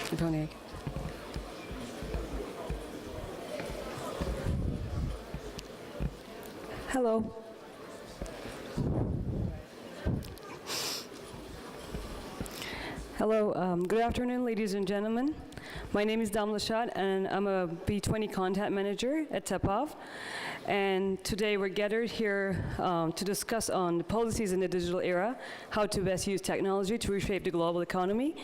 B20. Hello. Hello, good afternoon, ladies and gentlemen. My name is Damla Shad, and I'm a B20 content manager at TEPAV. And today we're gathered here to discuss on the policies in the digital era, how to best use technology to reshape the global economy.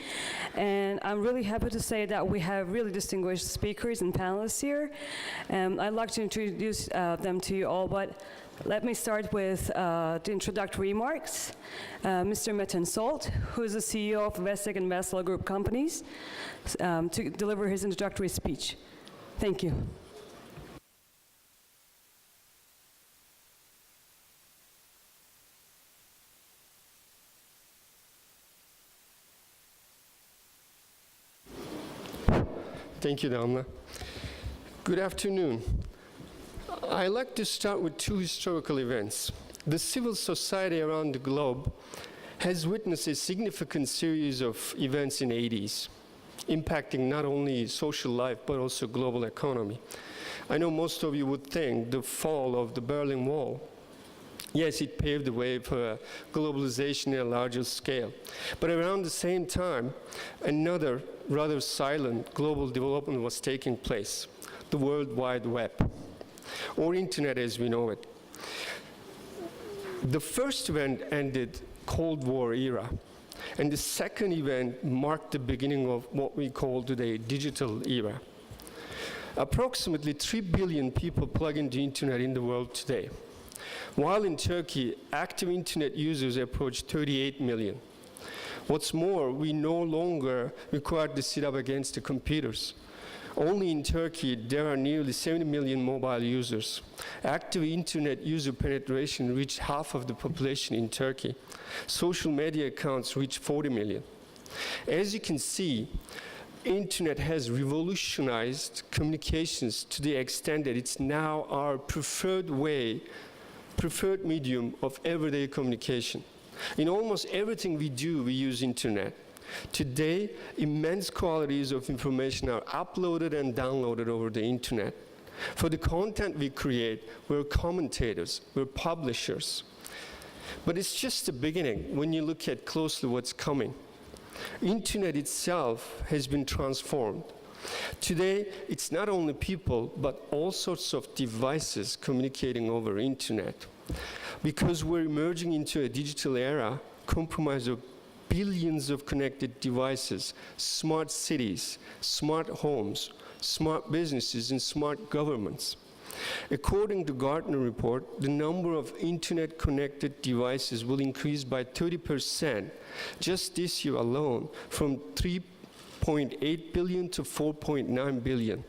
And I'm really happy to say that we have really distinguished speakers and panelists here. I'd like to introduce them to you all, but let me start with the introductory remarks. Mr. Metin Salt, who is the CEO of Vestek and Vestel Group companies, to deliver his introductory speech. Thank you. Thank you, Damla. Good afternoon. I'd like to start with two historical events. The civil society around the globe has witnessed a significant series of events in the 80s, impacting not only social life, but also global economy. I know most of you would think the fall of the Berlin Wall, yes, it paved the way for globalization at a larger scale. But around the same time, another rather silent global development was taking place, the World Wide Web, or Internet as we know it. The first event ended Cold War era, and the second event marked the beginning of what we call today digital era. Approximately 3 billion people plug into Internet in the world today, while in Turkey, active Internet users approach 38 million. What's more, we no longer require to sit up against the computers. Only in Turkey, there are nearly 70 million mobile users. Active Internet user penetration reached half of the population in Turkey. Social media accounts reach 40 million. As you can see, Internet has revolutionized communications to the extent that it's now our preferred medium of everyday communication. In almost everything we do, we use Internet. Today, immense quantities of information are uploaded and downloaded over the Internet. For the content we create, we're commentators, we're publishers. But it's just the beginning when you look at closely what's coming. Internet itself has been transformed. Today, it's not only people, but all sorts of devices communicating over Internet. Because we're emerging into a digital era comprised of billions of connected devices, smart cities, smart homes, smart businesses, and smart governments. According to Gartner report, the number of Internet-connected devices will increase by 30% just this year alone, from 3.8 billion to 4.9 billion.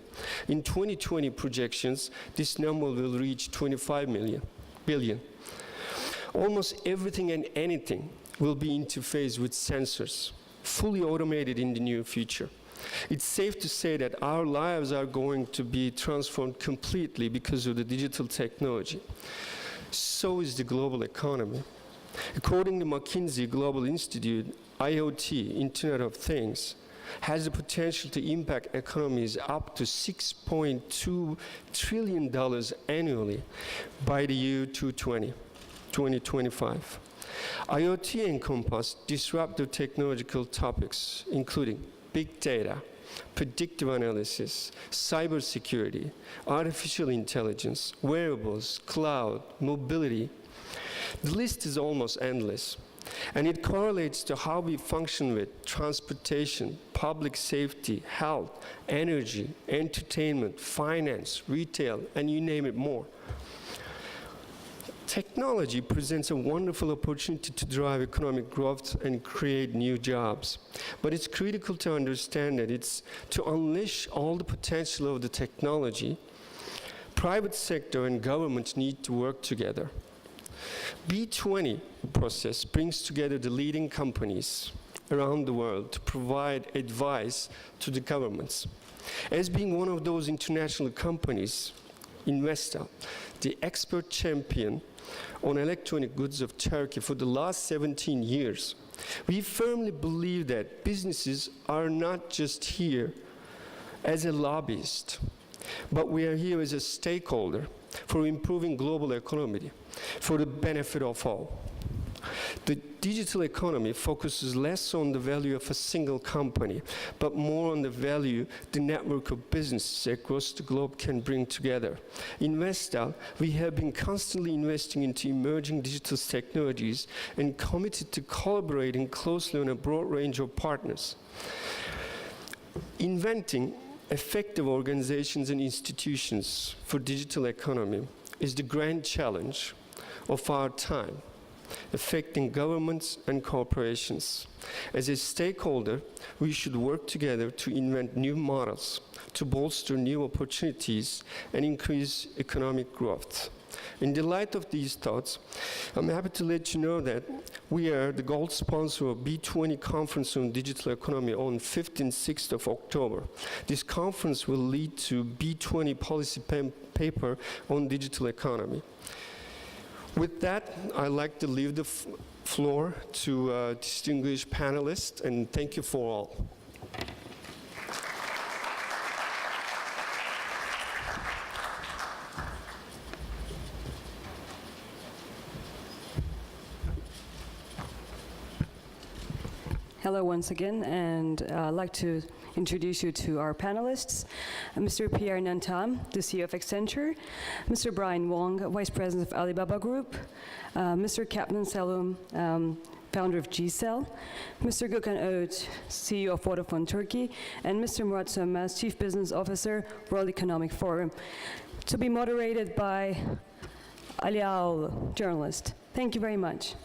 In 2020 projections, this number will reach 25 billion. Almost everything and anything will be interfaced with sensors, fully automated in the near future. It's safe to say that our lives are going to be transformed completely because of the digital technology. So is the global economy. According to McKinsey Global Institute, IoT, Internet of Things, has the potential to impact economies up to $6.2 trillion annually by the year 2025. IoT encompasses disruptive technological topics, including big data, predictive analysis, cybersecurity, artificial intelligence, wearables, cloud, mobility. The list is almost endless, and it correlates to how we function with transportation, public safety, health, energy, entertainment, finance, retail, and you name it more. Technology presents a wonderful opportunity to drive economic growth and create new jobs. But it's critical to understand that it's to unleash all the potential of the technology, private sector and governments need to work together. B20 process brings together the leading companies around the world to provide advice to the governments. As being one of those international companies, Investa, the expert champion on electronic goods of Turkey for the last 17 years, We firmly believe that businesses are not just here as a lobbyist, but we are here as a stakeholder for improving global economy, for the benefit of all. The digital economy focuses less on the value of a single company, but more on the value the network of businesses across the globe can bring together. In Vestal, we have been constantly investing into emerging digital technologies and committed to collaborating closely on a broad range of partners. Inventing effective organizations and institutions for digital economy is the grand challenge of our time, affecting governments and corporations. As a stakeholder, we should work together to invent new models, to bolster new opportunities, and increase economic growth. In the light of these thoughts, I'm happy to let you know that we are the gold sponsor of B20 Conference on Digital Economy on 5th and 6th of October. This conference will lead to B20 policy paper on digital economy. With that, I'd like to leave the floor to distinguished panelists, and thank you for all. Hello once again, and I'd like to introduce you to our panelists. Mr. Pierre Nantam, the CEO of Accenture, Mr. Brian Wong, Vice President of Alibaba Group, Mr. Kaplan Salum, founder of GCell, Mr. Gökhan Öğüt, CEO of Vodafone Turkey, and Mr. Murat Sönmez, Chief Business Officer, World Economic Forum, to be moderated by Ali Ağaoğlu, journalist. Thank you very much.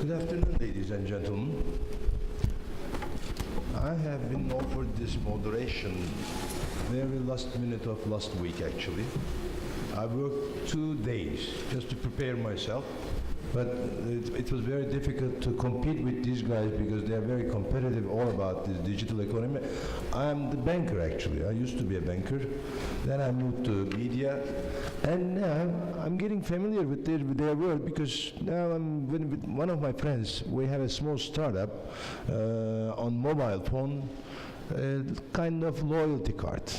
Good afternoon, ladies and gentlemen. I have been offered this moderation very last minute of last week, actually. I worked 2 days just to prepare myself, but it was very difficult to compete with these guys because they are very competitive all about this digital economy. I'm the banker, actually. I used to be a banker. Then I moved to media. And now I'm getting familiar with their world because now I'm with one of my friends. We have a small startup on mobile phone, kind of loyalty card.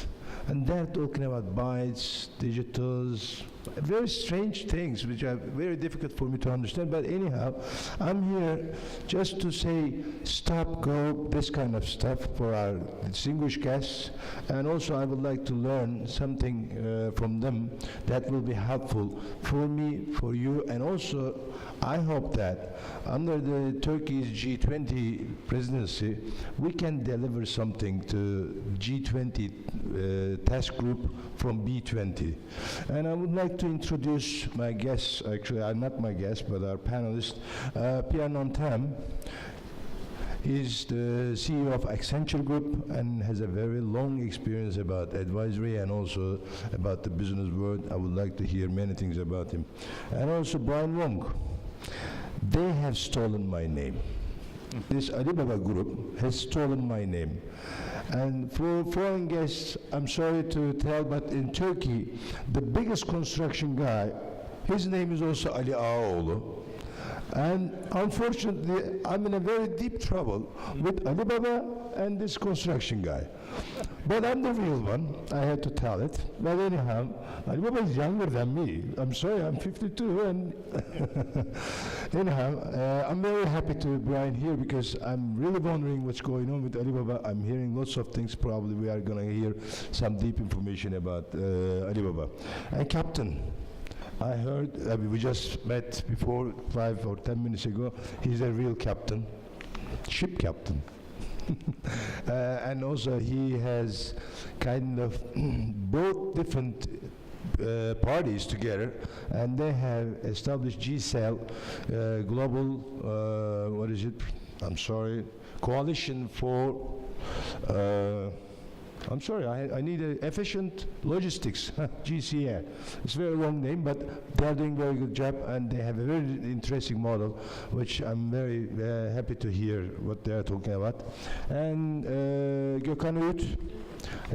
And they're talking about bytes, digitals, very strange things which are very difficult for me to understand. But anyhow, I'm here just to say stop, go, this kind of stuff for our distinguished guests. And also I would like to learn something from them that will be helpful for me, for you, and also I hope that under the Turkey's G20 presidency, we can deliver something to G20 task group from B20. And I would like to introduce my guests, actually, not my guest, but our panelist, Pierre Nantam. He's the CEO of Accenture Group and has a very long experience about advisory and also about the business world. I would like to hear many things about him. And also Brian Wong. They have stolen my name. This Alibaba group has stolen my name. And for foreign guests, I'm sorry to tell, but in Turkey, the biggest construction guy, his name is also Ali Ağaoğlu. And unfortunately, I'm in a very deep trouble with Alibaba and this construction guy. But I'm the real one, I had to tell it. But anyhow, Alibaba is younger than me. I'm sorry, I'm 52, and anyhow, I'm very happy to be here because I'm really wondering what's going on with Alibaba. I'm hearing lots of things. Probably we are going to hear some deep information about Alibaba. And Captain, I heard, we just met before 5 or 10 minutes ago, he's a real captain, ship captain. And also he has kind of both different parties together, and they have established GCell, global, I'm sorry, Coalition for, I'm sorry, I need a efficient logistics, GCA. It's a very long name, but they're doing a very good job, and they have a very interesting model, which I'm very happy to hear what they're talking about. And Gökhan Uyut,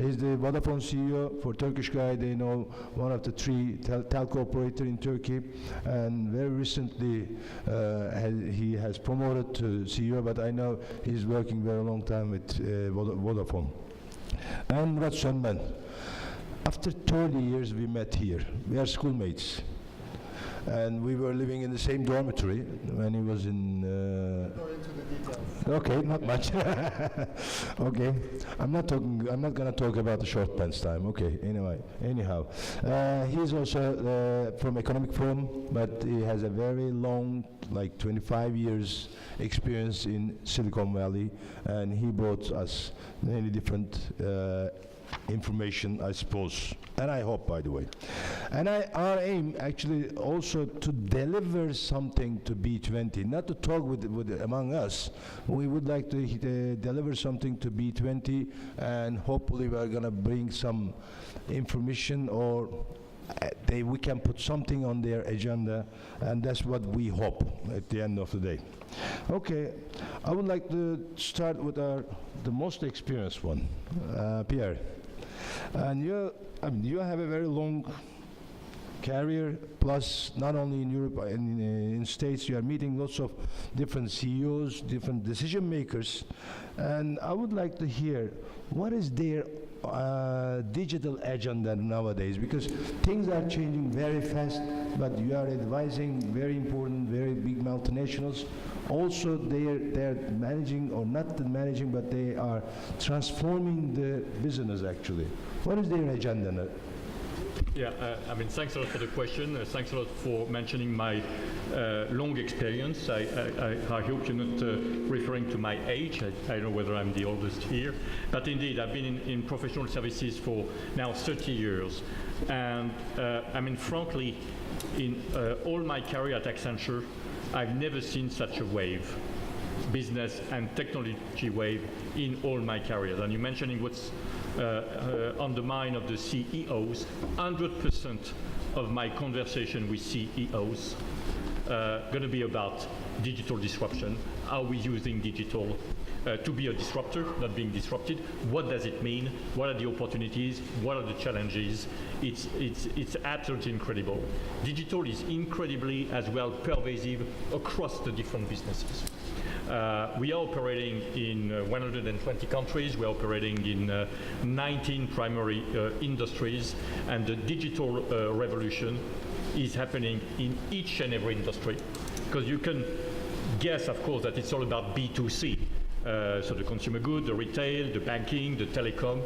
he's the Vodafone CEO. For Turkish guy, they know one of the three telco operator in Turkey, and very recently he has promoted to CEO, but I know he's working very long time with Vodafone. And Murat Sönmen. After 30 years we met here. We are schoolmates. And we were living in the same dormitory when he was in... Go into the details. Okay, not much. Okay, I'm not going to talk about the short pants time. Okay, anyway, anyhow. He's also from Economic Forum, but he has a very long, like 25 years experience in Silicon Valley, and he brought us many different information, I suppose, and I hope, by the way. And our aim actually also to deliver something to B20, not to talk with among us. We would like to deliver something to B20, and hopefully we are going to bring some information, or we can put something on their agenda, and that's what we hope at the end of the day. Okay, I would like to start with the most experienced one, Pierre. And you have a very long career, plus not only in Europe, in States, you are meeting lots of different CEOs, different decision makers, and I would like to hear what is their digital agenda nowadays, because things are changing very fast, but you are advising very important, very big multinationals. Also, they're managing, or not managing, but they are transforming the business actually. What is their agenda now? Yeah, I mean, thanks a lot for the question. Thanks a lot for mentioning my long experience. I hope you're not referring to my age. I don't know whether I'm the oldest here. But indeed, I've been in professional services for now 30 years. And I mean, frankly, in all my career at Accenture, I've never seen such a wave, business and technology wave, in all my careers. And you're mentioning what's on the mind of the CEOs. 100% of my conversation with CEOs going to be about digital disruption. Are we using digital to be a disruptor, not being disrupted? What does it mean? What are the opportunities? What are the challenges? It's absolutely incredible. Digital is incredibly as well pervasive across the different businesses. We are operating in 120 countries. We're operating in 19 primary industries, and the digital revolution is happening in each and every industry. Because you can guess, of course, that it's all about B2C, so the consumer good, the retail, the banking, the telecom,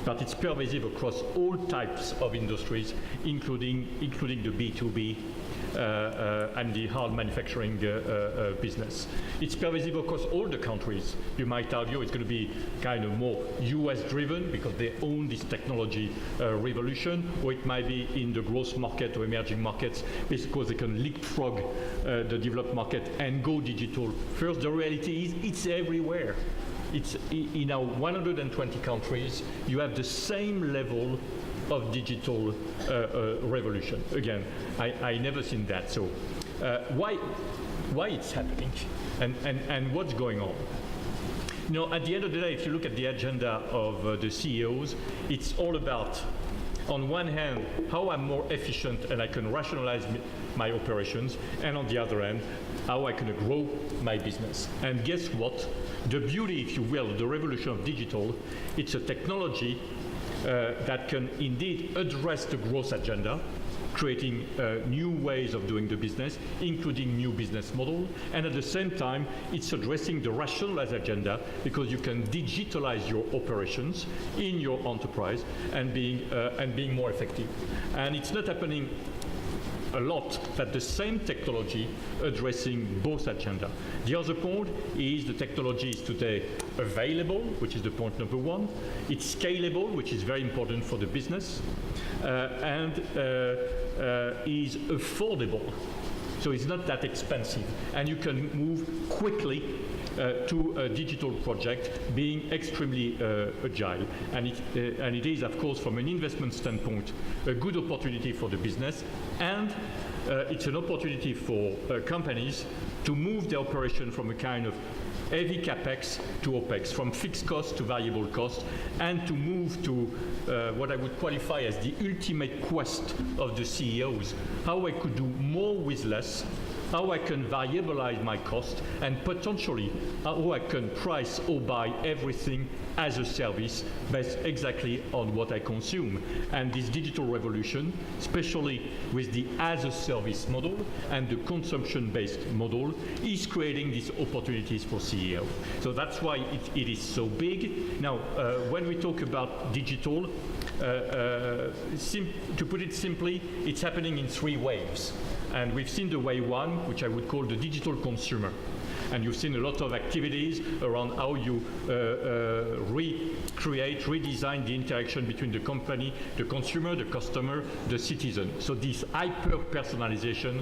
but it's pervasive across all types of industries, including the B2B and the hard manufacturing business. It's pervasive across all the countries. You might argue it's going to be kind of more US driven because they own this technology revolution, or it might be in the growth market or emerging markets because they can leapfrog the developed market and go digital first. The reality is it's everywhere. It's in our 120 countries, you have the same level of digital revolution. Again, I never seen that. So why it's happening and what's going on? You know, at the end of the day, if you look at the agenda of the CEOs, it's all about, on one hand, how I'm more efficient and I can rationalize my operations, and on the other hand, how I can grow my business. And guess what? The beauty, if you will, the revolution of digital, it's a technology that can indeed address the growth agenda, creating new ways of doing the business, including new business model, and at the same time, it's addressing the rationalized agenda because you can digitalize your operations in your enterprise and being more effective. And it's not happening a lot, but the same technology addressing both agenda. The other point is the technology is today available, which is the point number one. It's scalable, which is very important for the business, and is affordable. So it's not that expensive, and you can move quickly to a digital project, being extremely agile. And it is, of course, from an investment standpoint, a good opportunity for the business, and it's an opportunity for companies to move their operation from a kind of heavy capex to opex, from fixed cost to variable cost, and to move to what I would qualify as the ultimate quest of the CEOs, how I could do more with less, how I can variabilize my cost, and potentially how I can price or buy everything as a service based exactly on what I consume. And this digital revolution, especially with the as-a-service model and the consumption-based model, is creating these opportunities for CEO. So that's why it is so big. Now, when we talk about digital, to put it simply, it's happening in 3 waves. And we've seen the wave 1, which I would call the digital consumer. And you've seen a lot of activities around how you recreate, redesign the interaction between the company, the consumer, the customer, the citizen. So this hyper-personalization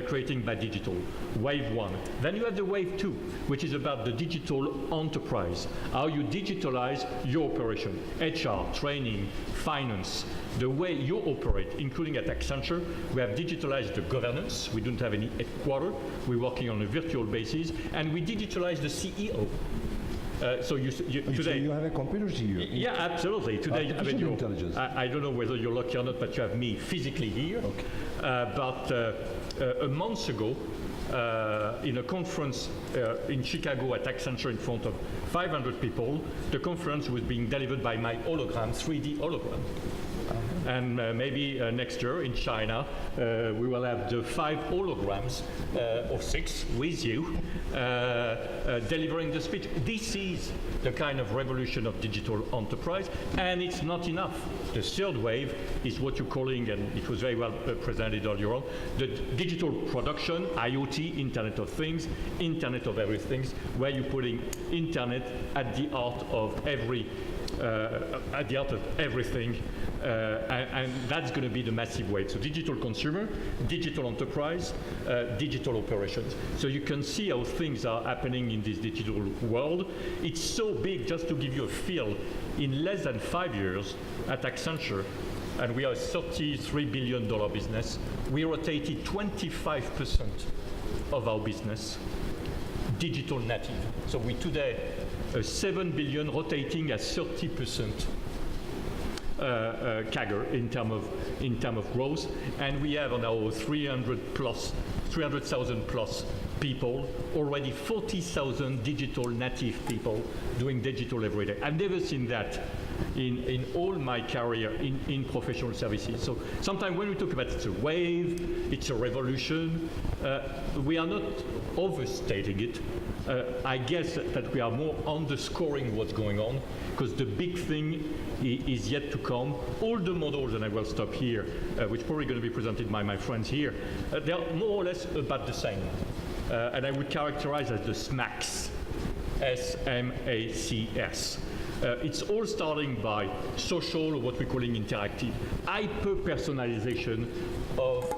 creating by digital, wave 1. Then you have the wave 2, which is about the digital enterprise, how you digitalize your operation, HR, training, finance, the way you operate, including at Accenture. We have digitalized the governance. We don't have any headquarters. We're working on a virtual basis, and we digitalize the CEO. So today you have a computer CEO. Yeah, absolutely. Today, artificial intelligence. I don't know whether you're lucky or not, but you have me physically here. Okay. But a month ago, in a conference in Chicago at Accenture in front of 500 people, the conference was being delivered by my hologram, 3D hologram. And maybe next year in China, we will have the 5 holograms, or 6, with you, delivering the speech. This is the kind of revolution of digital enterprise, and it's not enough. The third wave is what you're calling, and it was very well presented earlier on, the digital production, IoT, Internet of Things, Internet of Everything, where you're putting Internet at the heart of everything, and that's going to be the massive wave. So digital consumer, digital enterprise, digital operations. So you can see how things are happening in this digital world. It's so big, just to give you a feel, in less than 5 years at Accenture, and we are a $33 billion business, we rotated 25% of our business digital native. So we today 7 billion rotating at 30% CAGR in terms of growth, and we have on our 300,000 plus people already 40,000 digital native people doing digital every day. I've never seen that in all my career in professional services. So sometimes when we talk about it's a wave, it's a revolution, we are not overstating it. I guess that we are more underscoring what's going on, because the big thing is yet to come. All the models, and I will stop here, which are probably going to be presented by my friends here, they are more or less about the same. And I would characterize as the SMACs, S-M-A-C-S. It's all starting by social, or what we're calling interactive, hyper-personalization of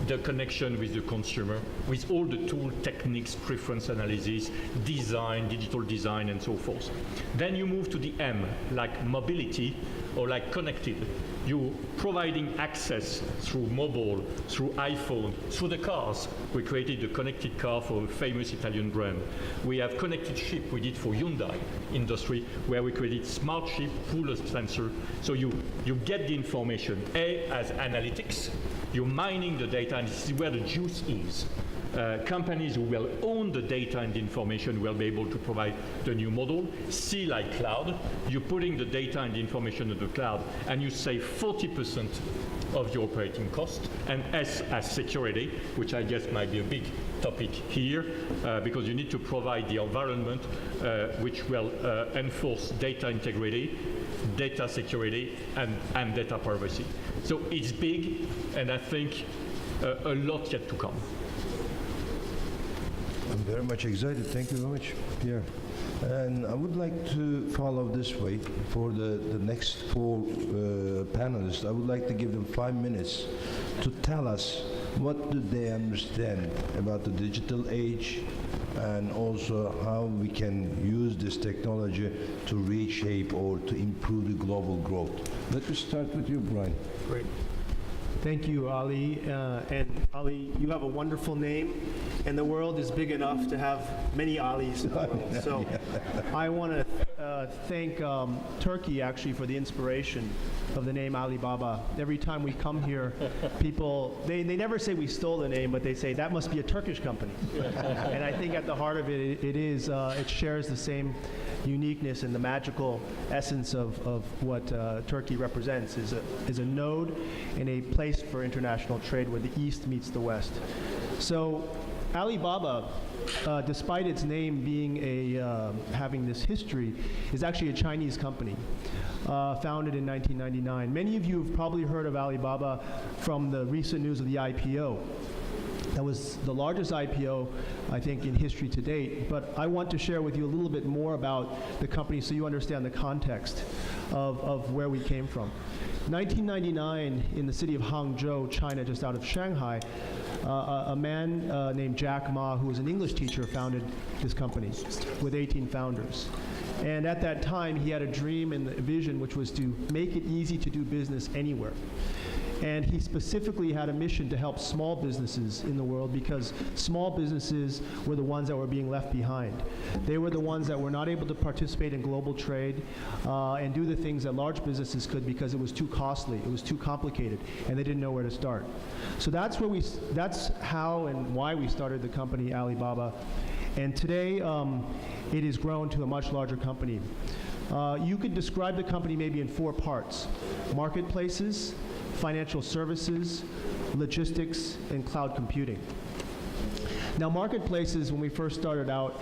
the connection with the consumer, with all the tool techniques, preference analysis, design, digital design, and so forth. Then you move to the M, like mobility, or like connected. You providing access through mobile, through iPhone, through the cars. We created the connected car for a famous Italian brand. We have connected ship we did for Hyundai industry, where we created smart ship, full of sensor. So you get the information, A, as analytics. You're mining the data, and this is where the juice is. Companies who will own the data and the information will be able to provide the new model. C, like cloud, you're putting the data and the information in the cloud, and you save 40% of your operating cost. And S, as security, which I guess might be a big topic here, because you need to provide the environment which will enforce data integrity, data security, and data privacy. So it's big, and I think a lot yet to come. I'm very much excited. Thank you very much, Pierre. And I would like to follow this way for the next 4 panelists. I would like to give them 5 minutes to tell us what do they understand about the digital age, and also how we can use this technology to reshape or to improve the global growth. Let me start with you, Brian. Great. Thank you, Ali. And Ali, you have a wonderful name, and the world is big enough to have many Alis in the world. So I want to thank Turkey, actually, for the inspiration of the name Alibaba. Every time we come here, people, they never say we stole the name, but they say that must be a Turkish company. And I think at the heart of it, it shares the same uniqueness and the magical essence of what Turkey represents is a node and a place for international trade where the East meets the West. So Alibaba, despite its name being having this history, is actually a Chinese company. Founded in 1999. Many of you have probably heard of Alibaba from the recent news of the IPO. That was the largest IPO, I think, in history to date. But I want to share with you a little bit more about the company so you understand the context of where we came from. 1999, in the city of Hangzhou, China, just out of Shanghai, a man named Jack Ma, who was an English teacher, founded this company with 18 founders. And at that time, he had a dream and a vision, which was to make it easy to do business anywhere. And he specifically had a mission to help small businesses in the world because small businesses were the ones that were being left behind. They were the ones that were not able to participate in global trade and do the things that large businesses could because it was too costly, it was too complicated, and they didn't know where to start. So that's how and why we started the company Alibaba. And today, it has grown to a much larger company. You could describe the company maybe in 4 parts: marketplaces, financial services, logistics, and cloud computing. Now, marketplaces, when we first started out,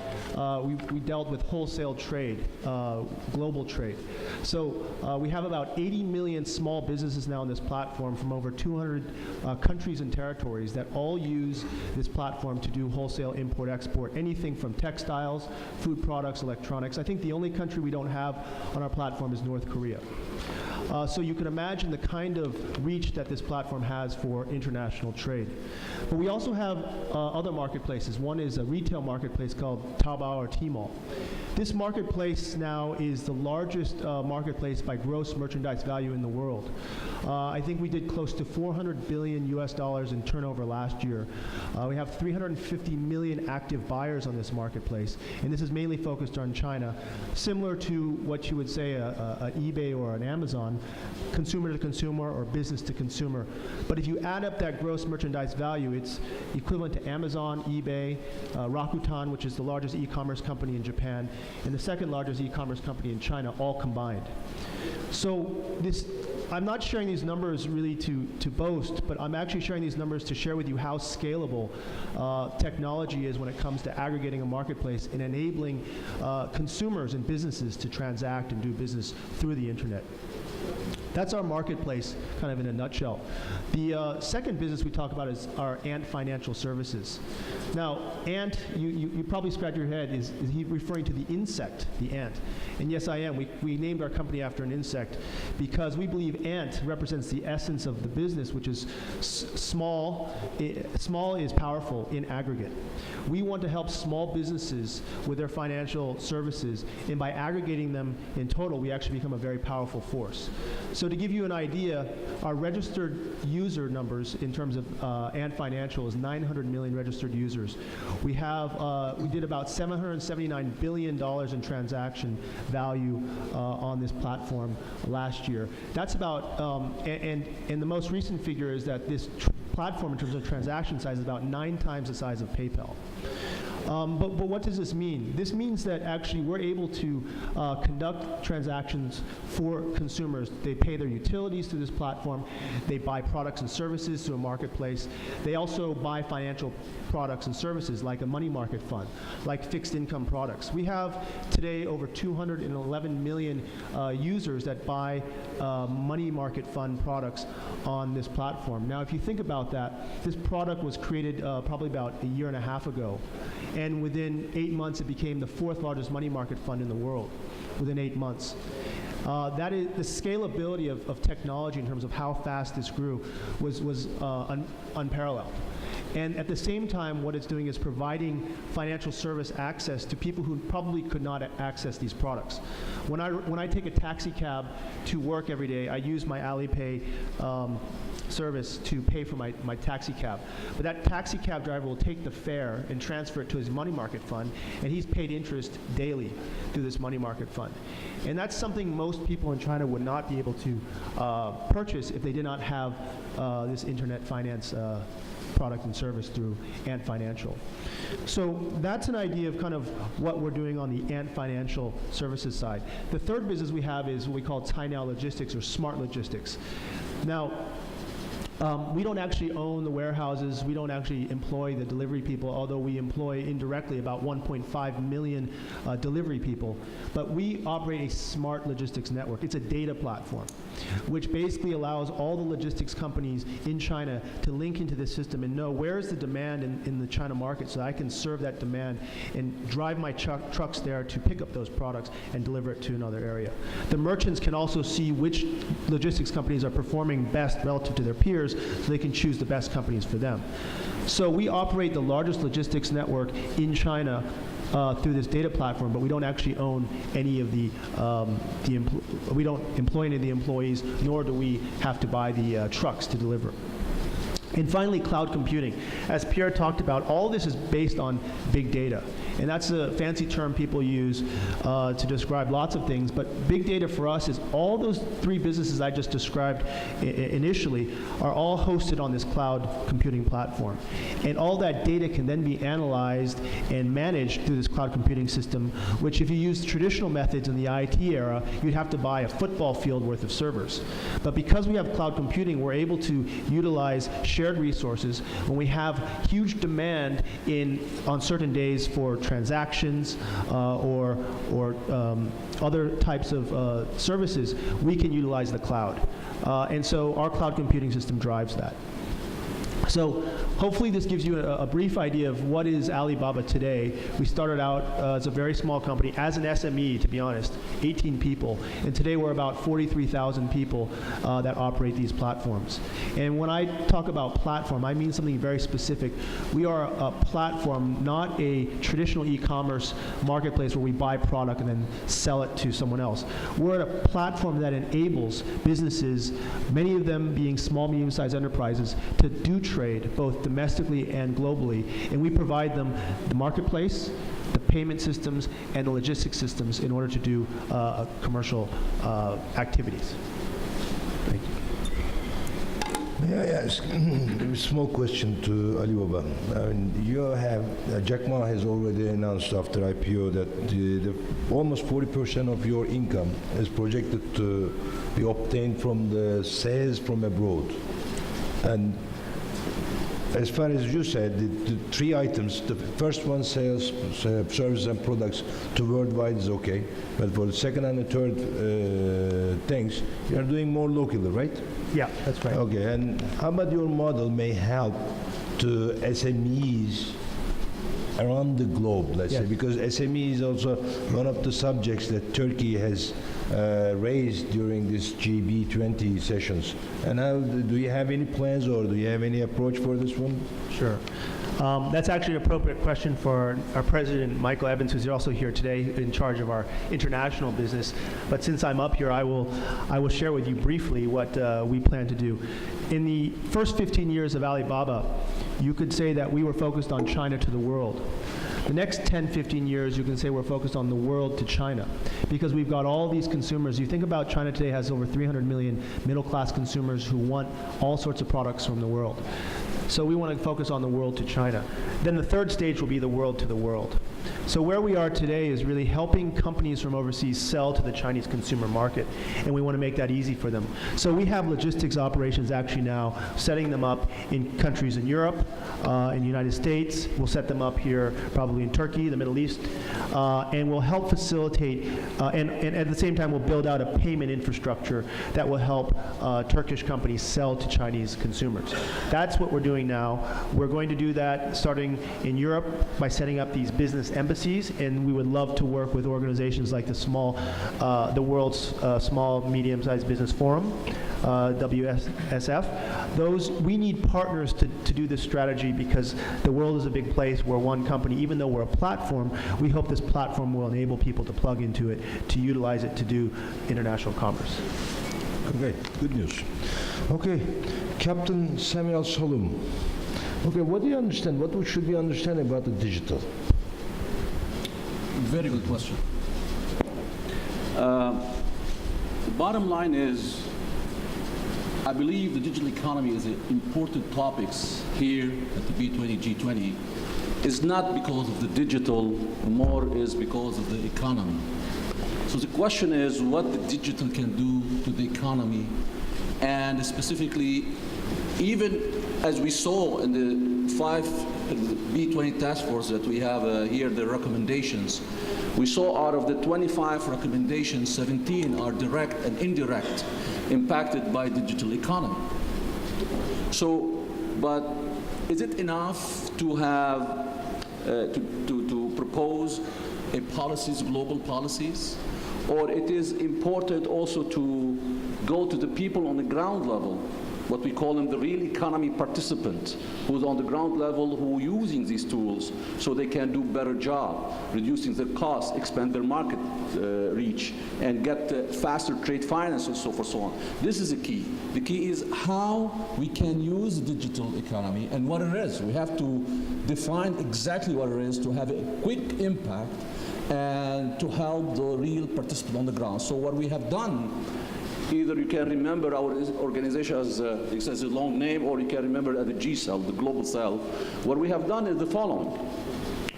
we dealt with wholesale trade, global trade. So we have about 80 million small businesses now on this platform from over 200 countries and territories that all use this platform to do wholesale import-export, anything from textiles, food products, electronics. I think the only country we don't have on our platform is North Korea. So you can imagine the kind of reach that this platform has for international trade. But we also have other marketplaces. One is a retail marketplace called Taobao or Tmall. This marketplace now is the largest marketplace by gross merchandise value in the world. I think we did close to $400 billion in turnover last year. We have 350 million active buyers on this marketplace, and this is mainly focused on China, similar to what you would say an eBay or an Amazon, consumer to consumer or business to consumer. But if you add up that gross merchandise value, it's equivalent to Amazon, eBay, Rakuten, which is the largest e-commerce company in Japan, and the second largest e-commerce company in China, all combined. So I'm not sharing these numbers really to boast, but I'm actually sharing these numbers to share with you how scalable technology is when it comes to aggregating a marketplace and enabling consumers and businesses to transact and do business through the internet. That's our marketplace, kind of in a nutshell. The second business we talk about is our Ant Financial Services. Now, ant, you probably scratch your head, is he referring to the insect, the ant? And yes, I am. We named our company after an insect because we believe ant represents the essence of the business, which is small. Small is powerful in aggregate. We want to help small businesses with their financial services, and by aggregating them in total, we actually become a very powerful force. So to give you an idea, our registered user numbers in terms of Ant Financial is 900 million registered users. We did about $779 billion in transaction value on this platform last year. That's about, and the most recent figure is that this platform in terms of transaction size is about 9 times the size of PayPal. But what does this mean? This means that actually we're able to conduct transactions for consumers. They pay their utilities through this platform. They buy products and services through a marketplace. They also buy financial products and services like a money market fund, like fixed income products. We have today over 211 million users that buy money market fund products on this platform. Now, if you think about that, this product was created probably about a year and a half ago. And within 8 months, it became the 4th largest money market fund in the world, within 8 months. That is the scalability of technology in terms of how fast this grew was unparalleled. And at the same time, what it's doing is providing financial service access to people who probably could not access these products. When I take a taxi cab to work every day, I use my Alipay service to pay for my taxi cab. But that taxi cab driver will take the fare and transfer it to his money market fund, and he's paid interest daily through this money market fund. And that's something most people in China would not be able to purchase if they did not have this internet finance product and service through Ant Financial. So that's an idea of kind of what we're doing on the Ant Financial services side. The third business we have is what we call Cainiao Logistics, or smart logistics. Now, we don't actually own the warehouses. We don't actually employ the delivery people, although we employ indirectly about 1.5 million delivery people. But we operate a smart logistics network. It's a data platform, which basically allows all the logistics companies in China to link into this system and know where is the demand in the China market, so I can serve that demand and drive my trucks there to pick up those products and deliver it to another area. The merchants can also see which logistics companies are performing best relative to their peers, so they can choose the best companies for them. So we operate the largest logistics network in China through this data platform, but we don't actually own any of we don't employ any of the employees, nor do we have to buy the trucks to deliver. And finally, cloud computing. As Pierre talked about, all this is based on big data. And that's a fancy term people use to describe lots of things. But big data for us is all those three businesses I just described initially are all hosted on this cloud computing platform. And all that data can then be analyzed and managed through this cloud computing system, which if you use traditional methods in the IT era, you'd have to buy a football field worth of servers. But because we have cloud computing, we're able to utilize shared resources when we have huge demand on certain days for transactions or other types of services. We can utilize the cloud. And so our cloud computing system drives that. So hopefully this gives you a brief idea of what is Alibaba today. We started out as a very small company, as an SME, to be honest, 18 people. And today we're about 43,000 people that operate these platforms. And when I talk about platform, I mean something very specific. We are a platform, not a traditional e-commerce marketplace where we buy product and then sell it to someone else. We're a platform that enables businesses, many of them being small, medium-sized enterprises, to do trade both domestically and globally, and we provide them the marketplace, the payment systems, and the logistics systems in order to do commercial activities. Thank you. May I ask a small question to Alibaba? I mean, you have, Jack Ma has already announced after IPO that almost 40% of your income is projected to be obtained from the sales from abroad. And as far as you said, the three items, the first one, sales, services and products to worldwide is okay. But for the second and the third things, you're doing more locally, right? Yeah, that's right. Okay, and how about your model may help to SMEs around the globe, let's say, because SME is also one of the subjects that Turkey has raised during this B20 sessions. And how, do you have any plans or do you have any approach for this one? Sure. That's actually an appropriate question for our president, Michael Evans, who's also here today in charge of our international business. But since I'm up here, I will share with you briefly what we plan to do. In the first 15 years of Alibaba, you could say that we were focused on China to the world. The next 10, 15 years, you can say we're focused on the world to China, because we've got all these consumers. You think about China today has over 300 million middle-class consumers who want all sorts of products from the world. So we want to focus on the world to China. Then the third stage will be the world to the world. So where we are today is really helping companies from overseas sell to the Chinese consumer market, and we want to make that easy for them. So we have logistics operations actually now, setting them up in countries in Europe, in the United States. We'll set them up here probably in Turkey, the Middle East, and we'll help facilitate, and at the same time we'll build out a payment infrastructure that will help Turkish companies sell to Chinese consumers. That's what we're doing now. We're going to do that starting in Europe by setting up these business embassies, and we would love to work with organizations like the world's small, medium-sized business forum. WSF. We need partners to do this strategy, because the world is a big place. We're one company. Even though we're a platform, we hope this platform will enable people to plug into it, to utilize it to do international commerce. Okay, good news. Okay, Captain Samuel Solum. Okay, what do you understand? What should we understand about the digital? Very good question. The bottom line is, I believe the digital economy is an important topic here at the B20, G20. It's not because of the digital, more is because of the economy. So the question is what the digital can do to the economy, and specifically, even as we saw in the B20 task force that we have here, the recommendations, we saw out of the 25 recommendations, 17 are direct and indirect impacted by digital economy. So, but is it enough to have, to propose a policies, global policies? Or it is important also to go to the people on the ground level, what we call them the real economy participant, who's on the ground level, who are using these tools so they can do better job, reducing their costs, expand their market reach, and get faster trade finance and so forth, so on. This is the key. The key is how we can use digital economy and what it is. We have to define exactly what it is to have a quick impact and to help the real participant on the ground. So what we have done, either you can remember our organization as it says a long name, or you can remember as the G cell, the global cell. What we have done is the following.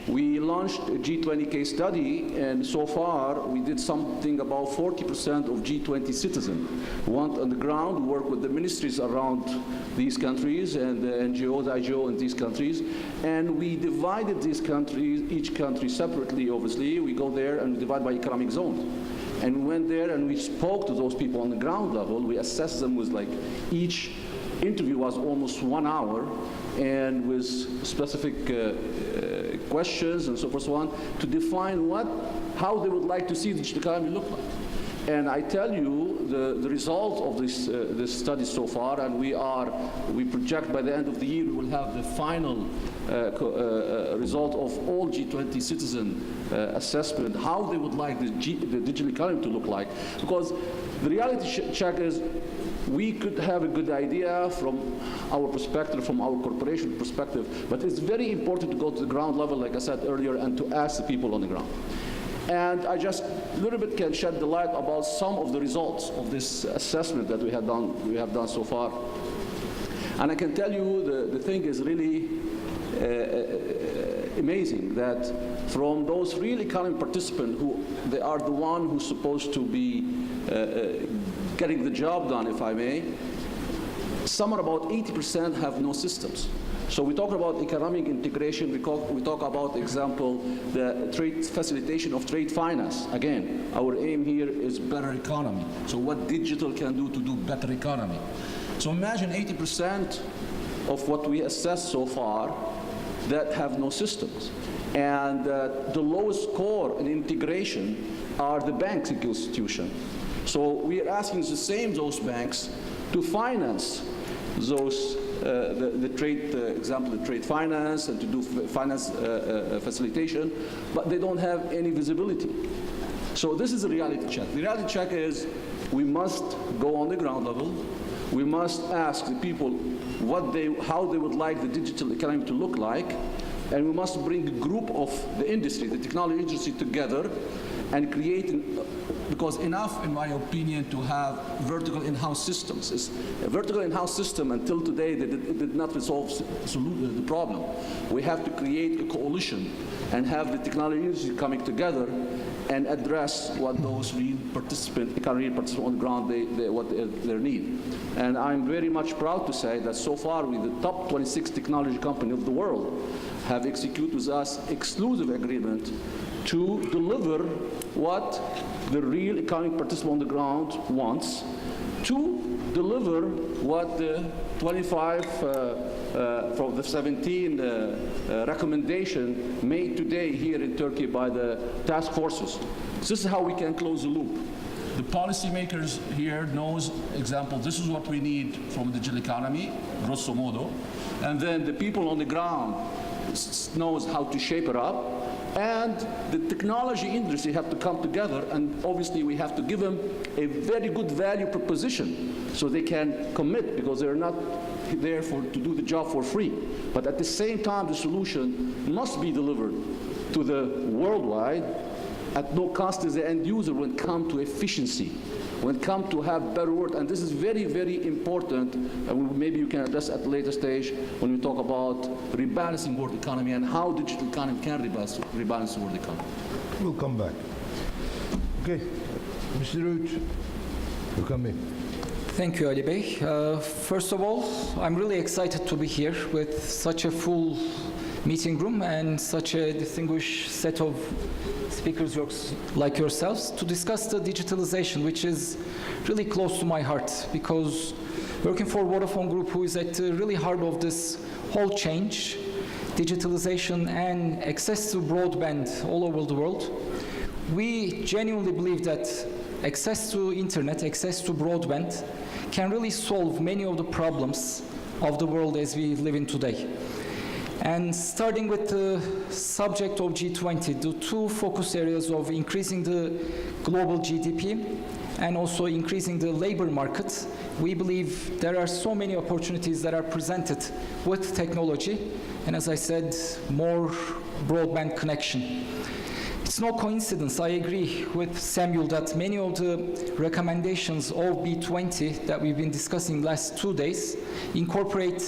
We launched a G20 case study, and so far we did something about 40% of G20 citizens went on the ground, work with the ministries around these countries and the NGOs, IGO in these countries, and we divided these countries, each country separately, obviously. We go there and we divide by economic zones. And we went there and we spoke to those people on the ground level. We assessed them with each interview was almost 1 hour, and with specific questions and so forth, so on, to define how they would like to see the digital economy look like. And I tell you, the result of this study so far, and we project by the end of the year we will have the final result of all G20 citizen assessment, how they would like the digital economy to look like. Because the reality check is, we could have a good idea from our perspective, from our corporation perspective, but it's very important to go to the ground level, like I said earlier, and to ask the people on the ground. And I just a little bit can shed the light about some of the results of this assessment that we have done so far. And I can tell you the thing is really amazing that from those real economy participants, who they are the one who's supposed to be getting the job done, if I may, somewhere about 80% have no systems. So we talk about economic integration, we talk about, example, the trade facilitation of trade finance. Again, our aim here is better economy. So what digital can do to do better economy. So imagine 80% of what we assessed so far that have no systems. And the lowest score in integration are the banking institution. So we are asking those banks to finance those the trade, example, the trade finance, and to do finance facilitation, but they don't have any visibility. So this is a reality check. The reality check is we must go on the ground level. We must ask the people how they would like the digital economy to look like, and we must bring a group of the industry, the technology industry, together and create, because enough, in my opinion, to have vertical in-house systems. It's a vertical in-house system until today, it did not resolve the problem. We have to create a coalition and have the technology industry coming together and address what those real participants on the ground, what their need. And I'm very much proud to say that so far, the top 26 technology companies of the world have executed with us exclusive agreement to deliver what the real economic participant on the ground wants, to deliver what the 25 from the 17 recommendation made today here in Turkey by the task forces. This is how we can close the loop. the policymakers here knows, example, this is what we need from the digital economy, grosso modo, and then the people on the ground knows how to shape it up, and the technology industry have to come together, and obviously we have to give them a very good value proposition so they can commit, because they're not there to do the job for free. But at the same time, the solution must be delivered to the worldwide at no cost to the end user when it comes to efficiency, when it comes to have better work. And this is very, very important, and maybe you can address at a later stage when we talk about rebalancing world economy and how digital economy can rebalance the world economy. We'll come back. Okay, Mr. Root, you come in. Thank you, Ali Bey. First of all, I'm really excited to be here with such a full meeting room and such a distinguished set of speakers like yourselves to discuss the digitalization, which is really close to my heart, because working for Vodafone Group, who is at the really heart of this whole change, digitalization and access to broadband all over the world, we genuinely believe that access to internet, access to broadband can really solve many of the problems of the world as we live in today. And starting with the subject of G20, the two focus areas of increasing the global GDP and also increasing the labor market, we believe there are so many opportunities that are presented with technology, and as I said, more broadband connection. It's no coincidence, I agree with Samuel, that many of the recommendations of B20 that we've been discussing last 2 days incorporate,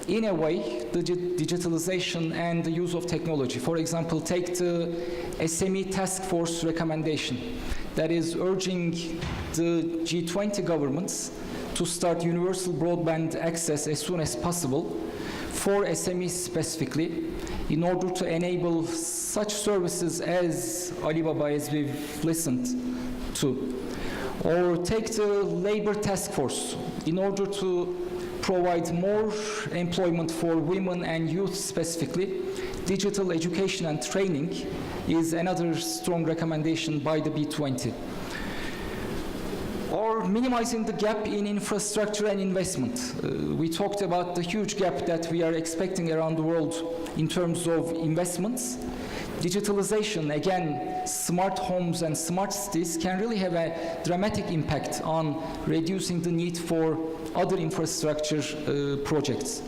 in a way, the digitalization and the use of technology. For example, take the SME task force recommendation that is urging the G20 governments to start universal broadband access as soon as possible for SMEs specifically, in order to enable such services as Alibaba, as we've listened to. Or take the labor task force in order to provide more employment for women and youth specifically. Digital education and training is another strong recommendation by the B20. Or minimizing the gap in infrastructure and investment. We talked about the huge gap that we are expecting around the world in terms of investments. Digitalization, again, smart homes and smart cities can really have a dramatic impact on reducing the need for other infrastructure projects.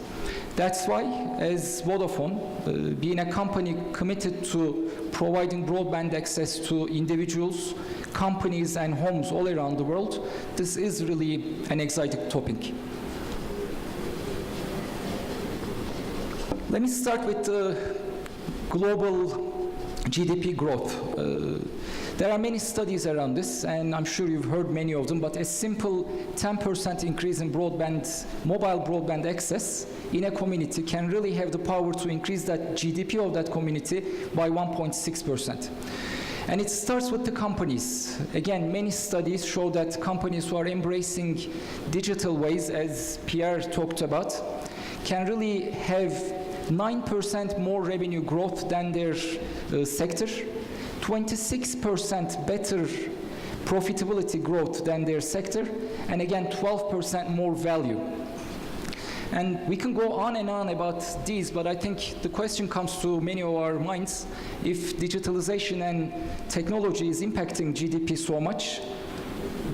That's why, as Vodafone, being a company committed to providing broadband access to individuals, companies and homes all around the world, this is really an exciting topic. Let me start with the global GDP growth. There are many studies around this, and I'm sure you've heard many of them, but a simple 10% increase in mobile broadband access in a community can really have the power to increase that GDP of that community by 1.6%. And it starts with the companies. Again, many studies show that companies who are embracing digital ways, as Pierre talked about, can really have 9% more revenue growth than their sector, 26% better profitability growth than their sector, and again, 12% more value. And we can go on and on about these, but I think the question comes to many of our minds: if digitalization and technology is impacting GDP so much,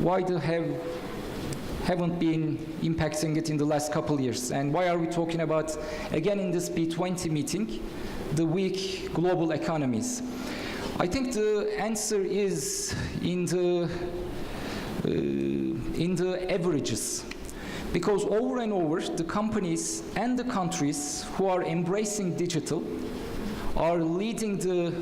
why haven't been impacting it in the last couple of years? And why are we talking about, again in this B20 meeting, the weak global economies? I think the answer is in the averages. Because over and over, the companies and the countries who are embracing digital are leading the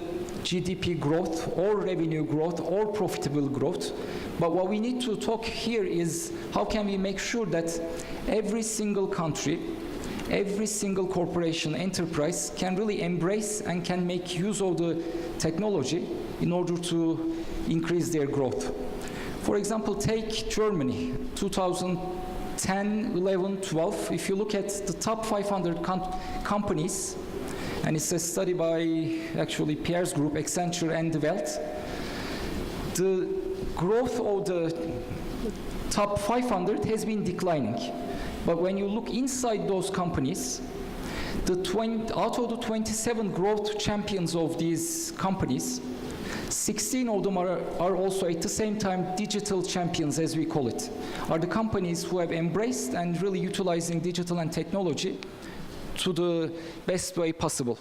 GDP growth or revenue growth or profitable growth. But what we need to talk here is how can we make sure that every single country, every single corporation, enterprise can really embrace and can make use of the technology in order to increase their growth. For example, take Germany, 2010, 11, 12. If you look at the top 500 companies, and it's a study by actually Pierre's group, Accenture and the Welt, the growth of the top 500 has been declining. But when you look inside those companies, out of the 27 growth champions of these companies, 16 of them are also at the same time digital champions, as we call it, are the companies who have embraced and really utilizing digital and technology to the best way possible.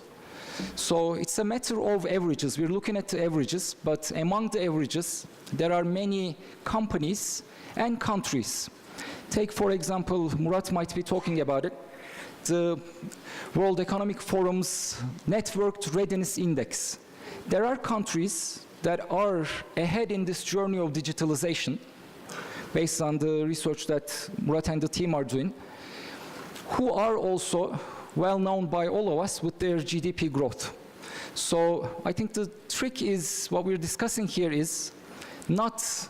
So it's a matter of averages. We're looking at the averages, but among the averages, there are many companies and countries. Take, for example, Murat might be talking about it, the World Economic Forum's Networked Readiness Index. There are countries that are ahead in this journey of digitalization, based on the research that Murat and the team are doing, who are also well known by all of us with their GDP growth. So I think the trick is, what we're discussing here is not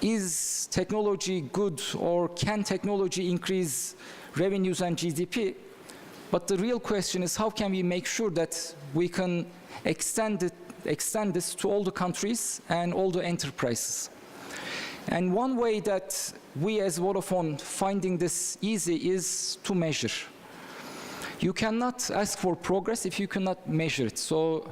is technology good or can technology increase revenues and GDP, but the real question is how can we make sure that we can extend this to all the countries and all the enterprises. And one way that we as Vodafone finding this easy is to measure. You cannot ask for progress if you cannot measure it. So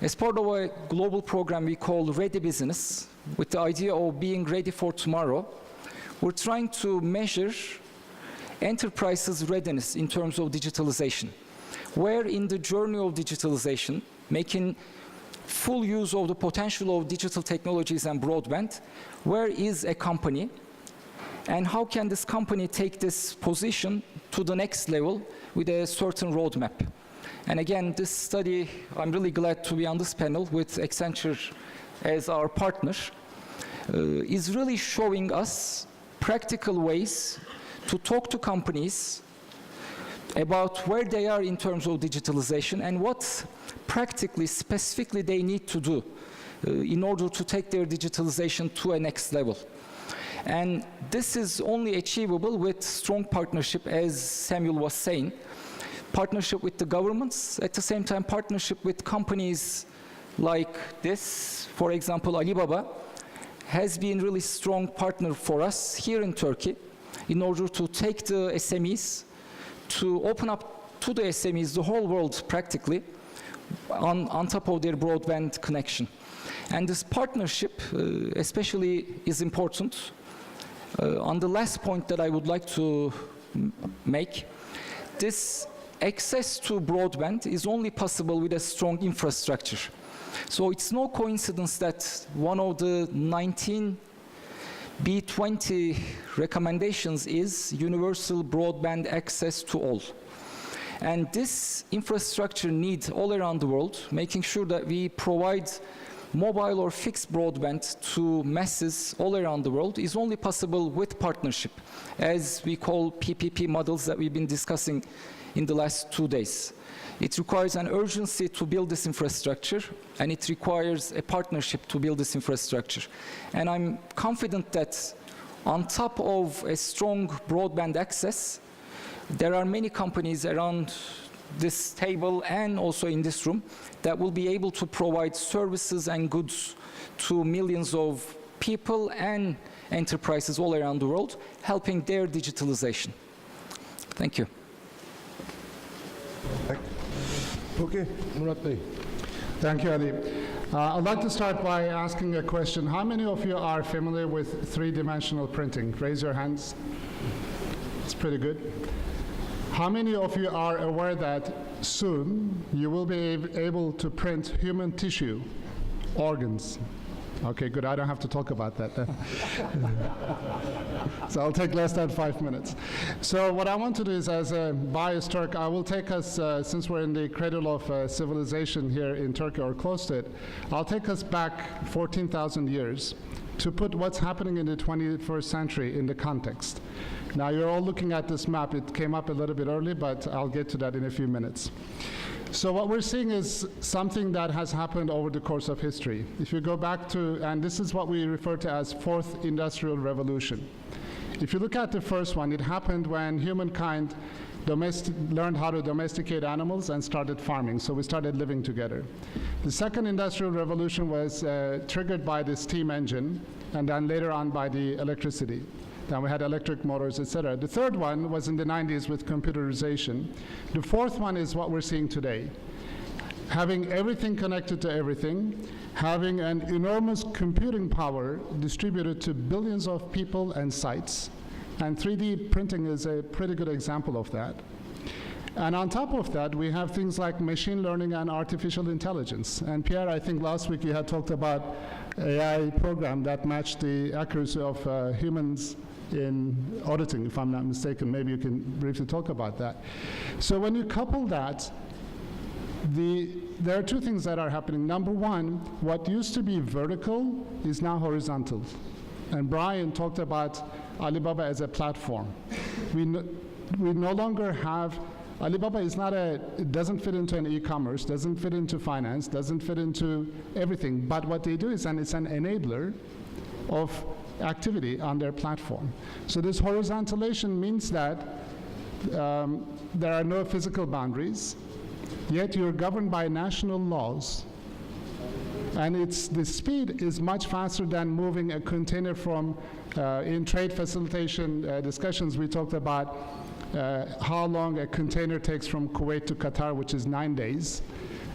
as part of a global program we call Ready Business, with the idea of being ready for tomorrow, we're trying to measure enterprises' readiness in terms of digitalization. Where in the journey of digitalization, making full use of the potential of digital technologies and broadband, where is a company, and how can this company take this position to the next level with a certain roadmap? And again, this study, I'm really glad to be on this panel with Accenture as our partner, is really showing us practical ways to talk to companies about where they are in terms of digitalization and what practically, specifically they need to do in order to take their digitalization to a next level. And this is only achievable with strong partnership, as Samuel was saying, partnership with the governments, at the same time partnership with companies like this. For example, Alibaba has been really strong partner for us here in Turkey in order to take the SMEs, to open up to the SMEs the whole world practically on top of their broadband connection. And this partnership especially is important. On the last point that I would like to make, this access to broadband is only possible with a strong infrastructure. So it's no coincidence that one of the 19 B20 recommendations is universal broadband access to all. And this infrastructure needs all around the world, making sure that we provide mobile or fixed broadband to masses all around the world is only possible with partnership, as we call PPP models that we've been discussing in the last 2 days. It requires an urgency to build this infrastructure, and it requires a partnership to build this infrastructure. And I'm confident that on top of a strong broadband access, there are many companies around this table and also in this room that will be able to provide services and goods to millions of people and enterprises all around the world, helping their digitalization. Thank you. Okay, Murat Bey. Thank you, Ali. I'd like to start by asking a question. How many of you are familiar with three-dimensional printing? Raise your hands. It's pretty good. How many of you are aware that soon you will be able to print human tissue, organs? Okay, good. I don't have to talk about that. So I'll take less than 5 minutes. So what I want to do is, as a biased Turk, I will take us, since we're in the cradle of civilization here in Turkey, or close to it, I'll take us back 14,000 years to put what's happening in the 21st century in the context. Now, you're all looking at this map. It came up a little bit early, but I'll get to that in a few minutes. So what we're seeing is something that has happened over the course of history. If you go back to, and this is what we refer to as fourth industrial revolution. If you look at the first one, it happened when humankind learned how to domesticate animals and started farming. So we started living together. The second industrial revolution was triggered by the steam engine, and then later on by the electricity. Then we had electric motors, etc. The third one was in the 90s with computerization. The fourth one is what we're seeing today. Having everything connected to everything, having an enormous computing power distributed to billions of people and sites, and 3D printing is a pretty good example of that. And on top of that, we have things like machine learning and artificial intelligence. And Pierre, I think last week you had talked about AI program that matched the accuracy of humans in auditing, if I'm not mistaken. Maybe you can briefly talk about that. So when you couple that, there are two things that are happening. Number one, what used to be vertical is now horizontal. And Brian talked about Alibaba as a platform. We no longer have, Alibaba is not it doesn't fit into an e-commerce, doesn't fit into finance, doesn't fit into everything. But what they do is, it's an enabler of activity on their platform. So this horizontalization means that there are no physical boundaries, yet you're governed by national laws. And the speed is much faster than moving a container from, in trade facilitation discussions, we talked about how long a container takes from Kuwait to Qatar, which is 9 days,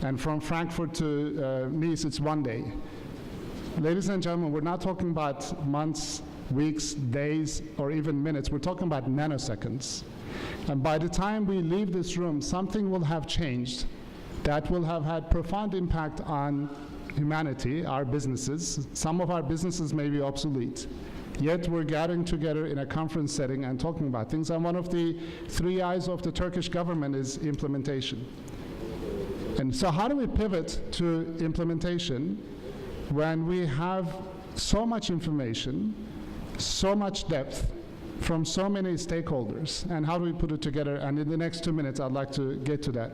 and from Frankfurt to Nice, it's 1 day. Ladies and gentlemen, we're not talking about months, weeks, days, or even minutes. We're talking about nanoseconds. And by the time we leave this room, something will have changed that will have had profound impact on humanity, our businesses. Some of our businesses may be obsolete. Yet we're gathering together in a conference setting and talking about things. And one of the 3 I's of the Turkish government is implementation. And so how do we pivot to implementation when we have so much information, so much depth from so many stakeholders? And how do we put it together? And in the next 2 minutes, I'd like to get to that.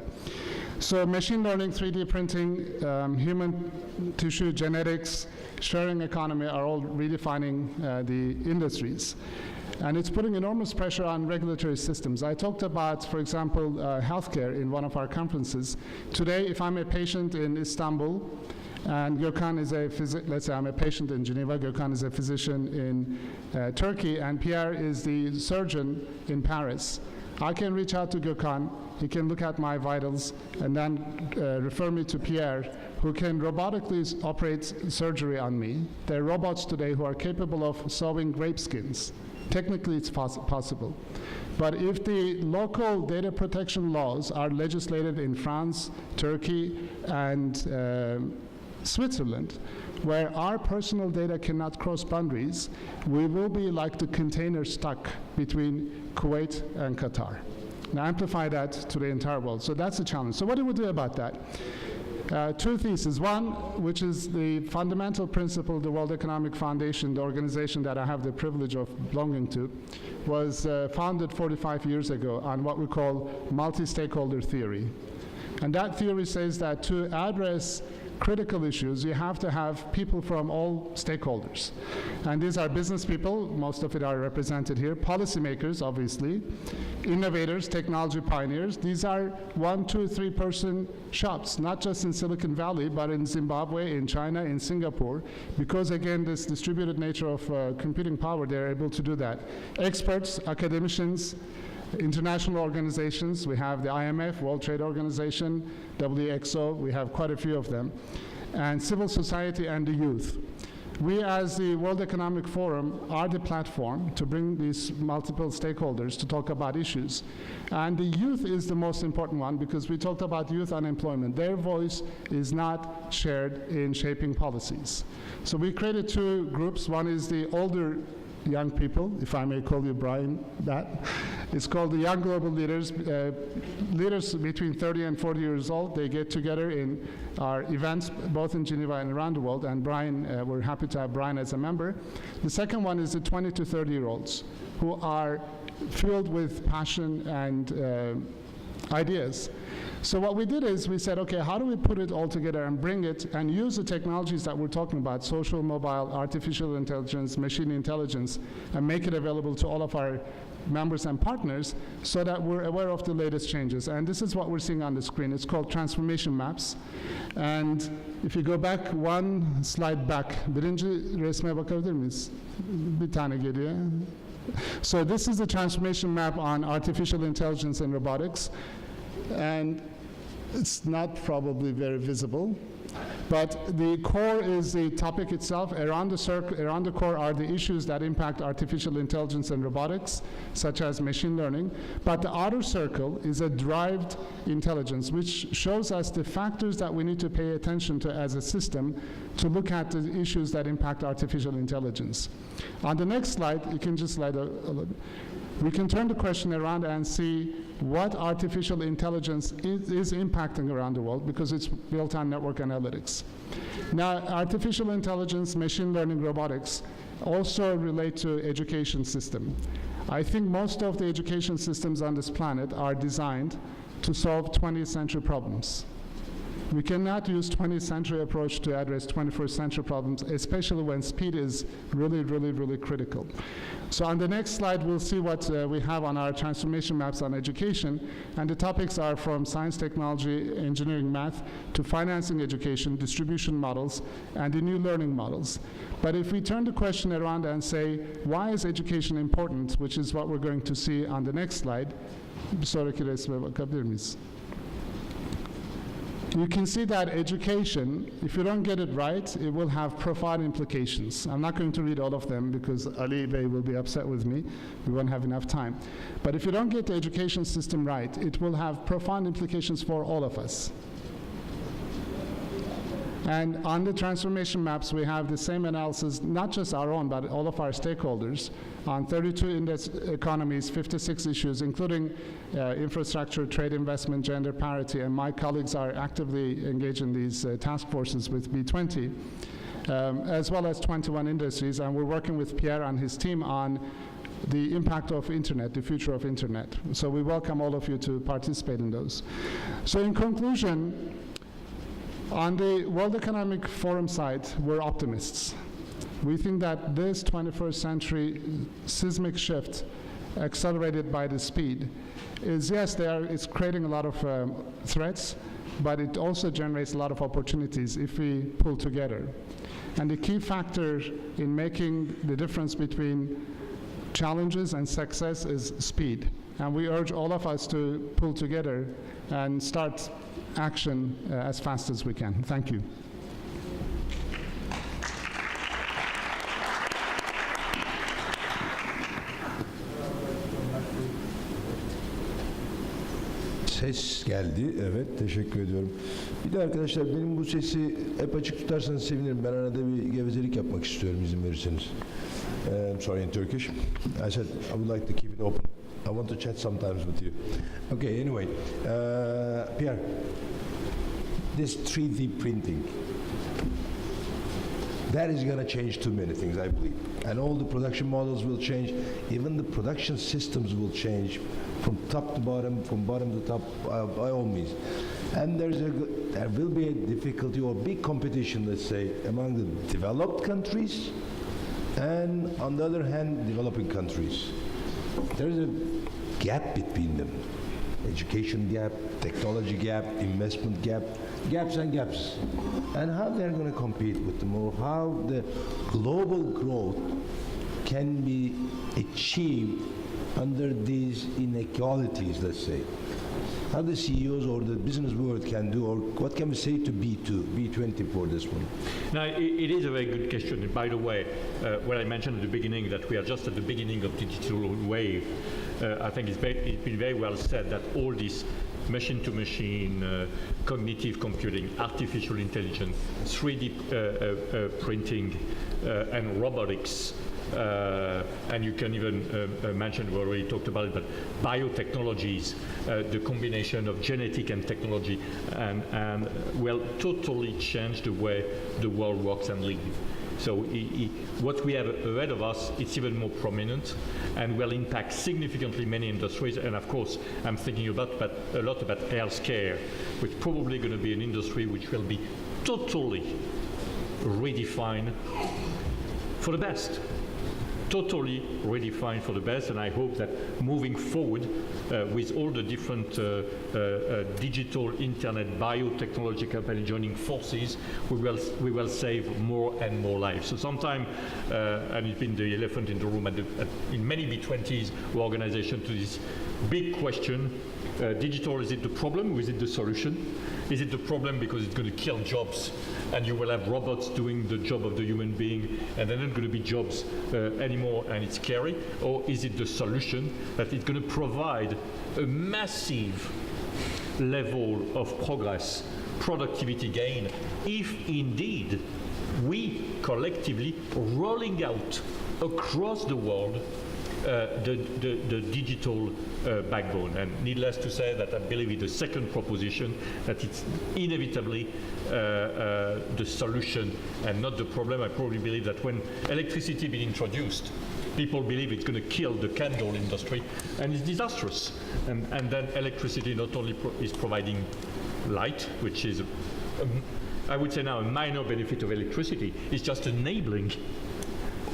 So machine learning, 3D printing, human tissue, genetics, sharing economy are all redefining the industries. And it's putting enormous pressure on regulatory systems. I talked about, for example, healthcare in one of our conferences. Today, if I'm a patient in Istanbul, and Gökhan is let's say I'm a patient in Geneva, Gökhan is a physician in Turkey, and Pierre is the surgeon in Paris. I can reach out to Gökhan, he can look at my vitals, and then refer me to Pierre, who can robotically operate surgery on me. There are robots today who are capable of sewing grape skins. Technically, it's possible. But if the local data protection laws are legislated in France, Turkey, and Switzerland, where our personal data cannot cross boundaries, we will be like the container stuck between Kuwait and Qatar. Now amplify that to the entire world. So that's a challenge. So what do we do about that? 2 theses. One, which is the fundamental principle of the World Economic Foundation, the organization that I have the privilege of belonging to, was founded 45 years ago on what we call multi-stakeholder theory. And that theory says that to address critical issues, you have to have people from all stakeholders. And these are business people, most of it are represented here, policymakers, obviously, innovators, technology pioneers. These are 1, 2, 3 person shops, not just in Silicon Valley, but in Zimbabwe, in China, in Singapore, because again, this distributed nature of computing power, they're able to do that. Experts, academicians, international organizations, we have the IMF, World Trade Organization, WXO, we have quite a few of them, and civil society and the youth. We as the World Economic Forum are the platform to bring these multiple stakeholders to talk about issues. And the youth is the most important one because we talked about youth unemployment. Their voice is not shared in shaping policies. So we created 2 groups. One is the older young people, if I may call you Brian that. It's called the Young Global Leaders. Leaders between 30 and 40 years old, they get together in our events, both in Geneva and around the world, and Brian, we're happy to have Brian as a member. The second one is the 20 to 30-year-olds who are filled with passion and ideas. So what we did is we said, okay, how do we put it all together and bring it and use the technologies that we're talking about, social, mobile, artificial intelligence, machine intelligence, and make it available to all of our members and partners so that we're aware of the latest changes. And this is what we're seeing on the screen. It's called transformation maps. And if you go back one slide back, birinci resme bakabilir miyiz? Bir tane geriye. So this is the transformation map on artificial intelligence and robotics. And it's not probably very visible, but the core is the topic itself. Around the core are the issues that impact artificial intelligence and robotics, such as machine learning. But the outer circle is a derived intelligence, which shows us the factors that we need to pay attention to as a system to look at the issues that impact artificial intelligence. On the next slide, you can just slide a little. We can turn the question around and see what artificial intelligence is impacting around the world, because it's built on network analytics. Now, artificial intelligence, machine learning, robotics also relate to education system. I think most of the education systems on this planet are designed to solve 20th century problems. We cannot use 20th century approach to address 21st century problems, especially when speed is really, really, really critical. So on the next slide, we'll see what we have on our transformation maps on education. And the topics are from science, technology, engineering, math, to financing education, distribution models, and the new learning models. But if we turn the question around and say, why is education important, which is what we're going to see on the next slide. Bir sonraki resme bakabilir miyiz? You can see that education, if you don't get it right, it will have profound implications. I'm not going to read all of them because Ali Bey will be upset with me. We won't have enough time. But if you don't get the education system right, it will have profound implications for all of us. And on the transformation maps, we have the same analysis, not just our own, but all of our stakeholders, on 32 index economies, 56 issues, including infrastructure, trade investment, gender parity, and my colleagues are actively engaged in these task forces with B20, as well as 21 industries, and we're working with Pierre and his team on the impact of internet, the future of internet. So we welcome all of you to participate in those. So in conclusion, on the World Economic Forum side, we're optimists. We think that this 21st century seismic shift, accelerated by the speed, is, yes, it's creating a lot of threats, but it also generates a lot of opportunities if we pull together. And the key factor in making the difference between challenges and success is speed. And we urge all of us to pull together and start action as fast as we can. Thank you. Ses geldi. Evet, teşekkür ediyorum. Bir de arkadaşlar, benim bu sesi hep açık tutarsanız sevinirim. Ben arada bir gevezelik yapmak istiyorum, izin verirseniz. Sorry, in Turkish. I said I would like to keep it open. I want to chat sometimes with you. Okay, anyway. Pierre, this 3D printing, that is going to change too many things, I believe. And all the production models will change. Even the production systems will change from top to bottom, from bottom to top, by all means. And there will be a difficulty or big competition, let's say, among the developed countries and, on the other hand, developing countries. There is a gap between them. Education gap, technology gap, investment gap, gaps and gaps. And how they're going to compete with them, or how the global growth can be achieved under these inequalities, let's say. How the CEOs or the business world can do, or what can we say to B20 for this one? Now, it is a very good question. By the way, what I mentioned at the beginning, that we are just at the beginning of the digital wave, I think it's been very well said that all this machine-to-machine, cognitive computing, artificial intelligence, 3D printing, and robotics, and you can even mention, we already talked about it, but biotechnologies, the combination of genetic and technology, and will totally change the way the world works and lives. So what we have ahead of us, it's even more prominent and will impact significantly many industries. And of course, I'm thinking a lot about healthcare, which is probably going to be an industry which will be totally redefined for the best. Totally redefined for the best, and I hope that moving forward with all the different digital, internet, biotechnology companies joining forces, we will save more and more lives. So sometimes, and it's been the elephant in the room in many B20s organizations, to this big question, digital, is it the problem or is it the solution? Is it the problem because it's going to kill jobs and you will have robots doing the job of the human being and they're not going to be jobs anymore and it's scary? Or is it the solution that it's going to provide a massive level of progress, productivity gain, if indeed we collectively rolling out across the world the digital backbone. And needless to say that I believe in the second proposition, that it's inevitably the solution and not the problem. I probably believe that when electricity being introduced, people believe it's going to kill the candle industry, and it's disastrous. And then electricity not only is providing light, which is, I would say now, a minor benefit of electricity, it's just enabling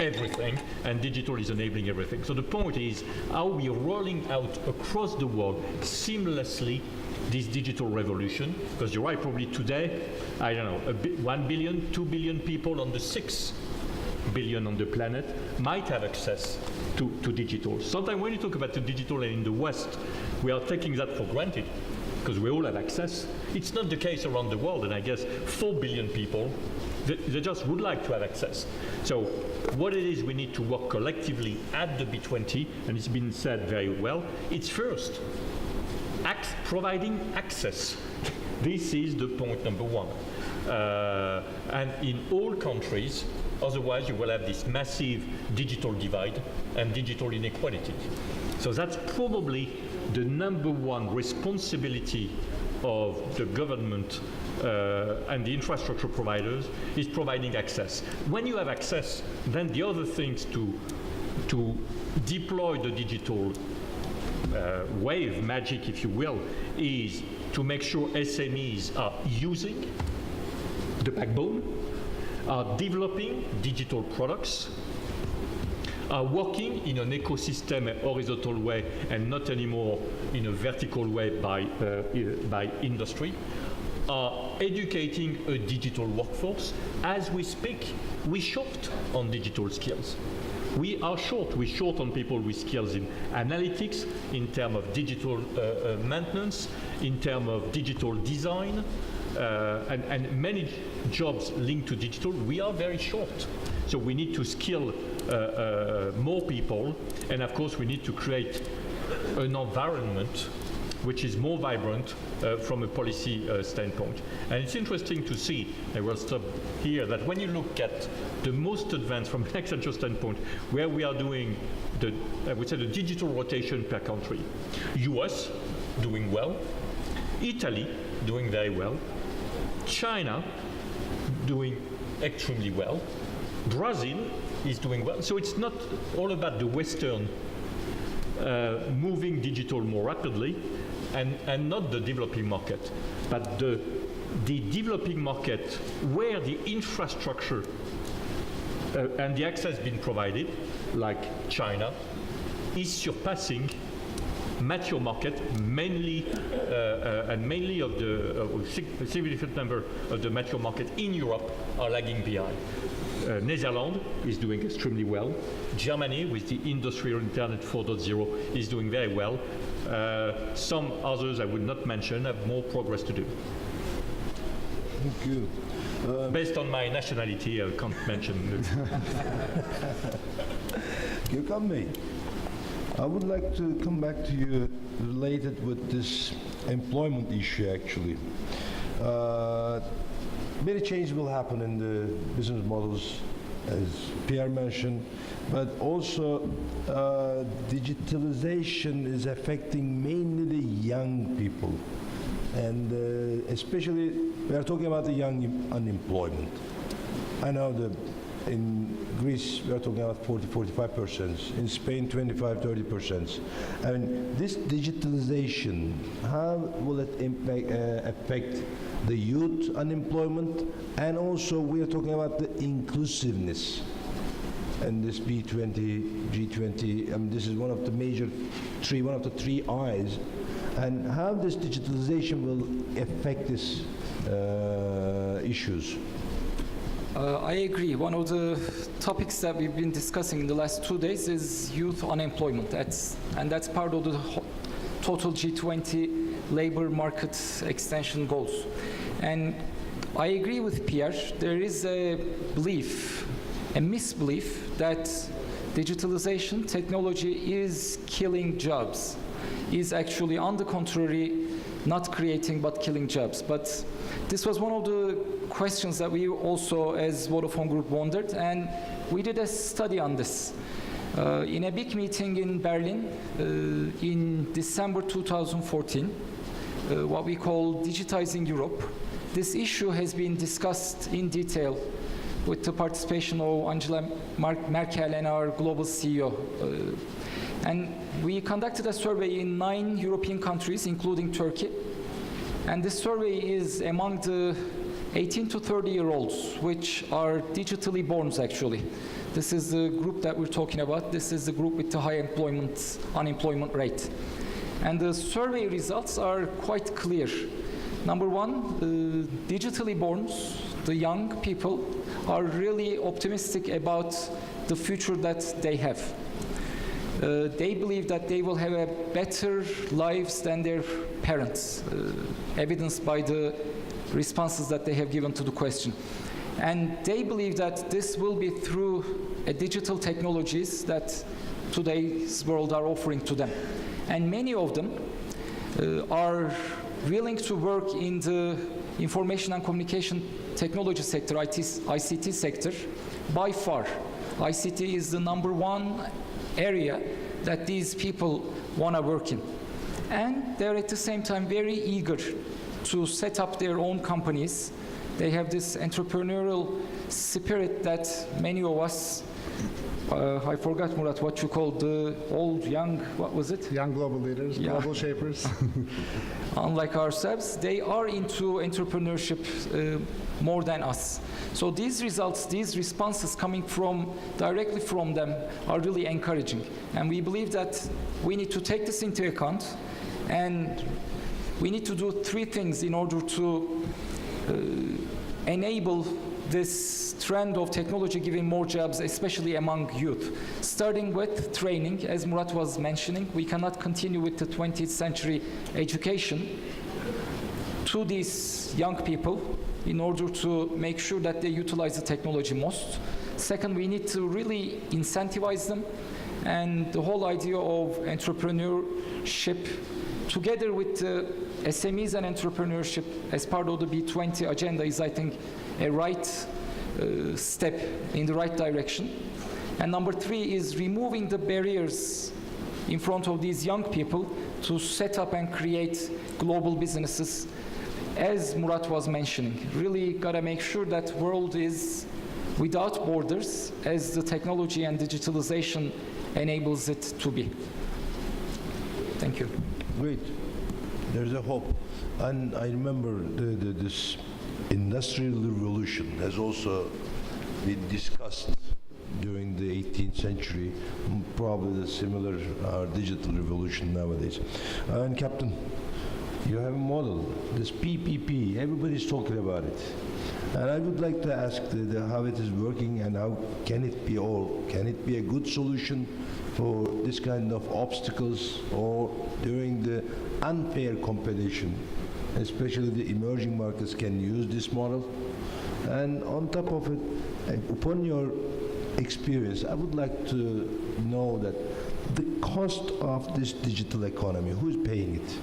everything, and digital is enabling everything. So the point is, how we are rolling out across the world seamlessly this digital revolution, because you're right, probably today, I don't know, 1 billion, 2 billion people on the 6 billion on the planet might have access to digital. Sometimes when you talk about the digital and in the West, we are taking that for granted, because we all have access. It's not the case around the world, and I guess 4 billion people, they just would like to have access. So what it is we need to work collectively at the B20, and it's been said very well, it's first providing access. This is the point number one. And in all countries, otherwise you will have this massive digital divide and digital inequality. So that's probably the number one responsibility of the government and the infrastructure providers, is providing access. When you have access, then the other things to deploy the digital wave magic, if you will, is to make sure SMEs are using the backbone, are developing digital products, are working in an ecosystem, a horizontal way, and not anymore in a vertical way by industry, are educating a digital workforce. As we speak, we're short on digital skills. We are short. We're short on people with skills in analytics, in terms of digital maintenance, in terms of digital design, and many jobs linked to digital. We are very short. So we need to skill more people, and of course we need to create an environment which is more vibrant from a policy standpoint. And it's interesting to see, I will stop here, that when you look at the most advanced from an Accenture standpoint, where we are doing I would say the digital rotation per country. US doing well, Italy doing very well, China doing extremely well, Brazil is doing well. So it's not all about the Western moving digital more rapidly, and not the developing market, but the developing market where the infrastructure and the access being provided, like China, is surpassing mature market, mainly and mainly of the significant number of the mature market in Europe are lagging behind. Netherlands is doing extremely well. Germany, with the Industrial Internet 4.0, is doing very well. Some others I would not mention have more progress to do. Thank you. Based on my nationality, I can't mention. Gökhan Bey, I would like to come back to you related with this employment issue, actually. Many changes will happen in the business models, as Pierre mentioned, but also digitalization is affecting mainly the young people. And especially, we are talking about the young unemployment. I know the in Greece, we are talking about 40-45%. In Spain, 25-30%. I mean, this digitalization, how will it affect the youth unemployment? And also, we are talking about the inclusiveness. And this B20, G20, this is one of the major one of the three I's. And how this digitalization will affect these issues? I agree. One of the topics that we've been discussing in the last 2 days is youth unemployment. That's part of the total G20 labor market extension goals. And I agree with Pierre. There is a belief, a misbelief, that digitalization, technology is killing jobs, is actually, on the contrary, not creating but killing jobs. But this was one of the questions that we also, as Vodafone Group, wondered, and we did a study on this. In a big meeting in Berlin in December 2014, what we call Digitizing Europe, this issue has been discussed in detail with the participation of Angela Merkel and our global CEO. And we conducted a survey in 9 European countries, including Turkey. And this survey is among the 18 to 30-year-olds, which are digitally born, actually. This is the group that we're talking about. This is the group with the high unemployment rate. And the survey results are quite clear. Number one, digitally born, the young people, are really optimistic about the future that they have. They believe that they will have a better lives than their parents, evidenced by the responses that they have given to the question. And they believe that this will be through digital technologies that today's world are offering to them. And many of them are willing to work in the information and communication technology sector, ICT sector, by far. ICT is the number one area that these people want to work in. And they're at the same time very eager to set up their own companies. They have this entrepreneurial spirit that many of us, I forgot, Murat, what you called the old, young, what was it? Young global leaders, Yeah. global shapers. Unlike ourselves, they are into entrepreneurship more than us. So these results, these responses coming directly from them are really encouraging. And we believe that we need to take this into account, and we need to do 3 things in order to enable this trend of technology giving more jobs, especially among youth. Starting with training, as Murat was mentioning, we cannot continue with the 20th century education to these young people in order to make sure that they utilize the technology most. Second, we need to really incentivize them, and the whole idea of entrepreneurship together with SMEs and entrepreneurship as part of the B20 agenda is, I think, a right step in the right direction. And number 3 is removing the barriers in front of these young people to set up and create global businesses. As Murat was mentioning, really got to make sure that world is without borders as the technology and digitalization enables it to be. Thank you. Great. There's a hope. And I remember this industrial revolution has also been discussed during the 18th century, probably the similar digital revolution nowadays. And Captain, you have a model, this PPP, everybody's talking about it. And I would like to ask how it is working and how can it be a good solution for this kind of obstacles or during the unfair competition, especially the emerging markets can use this model. And on top of it, upon your experience, I would like to know that the cost of this digital economy, who is paying it?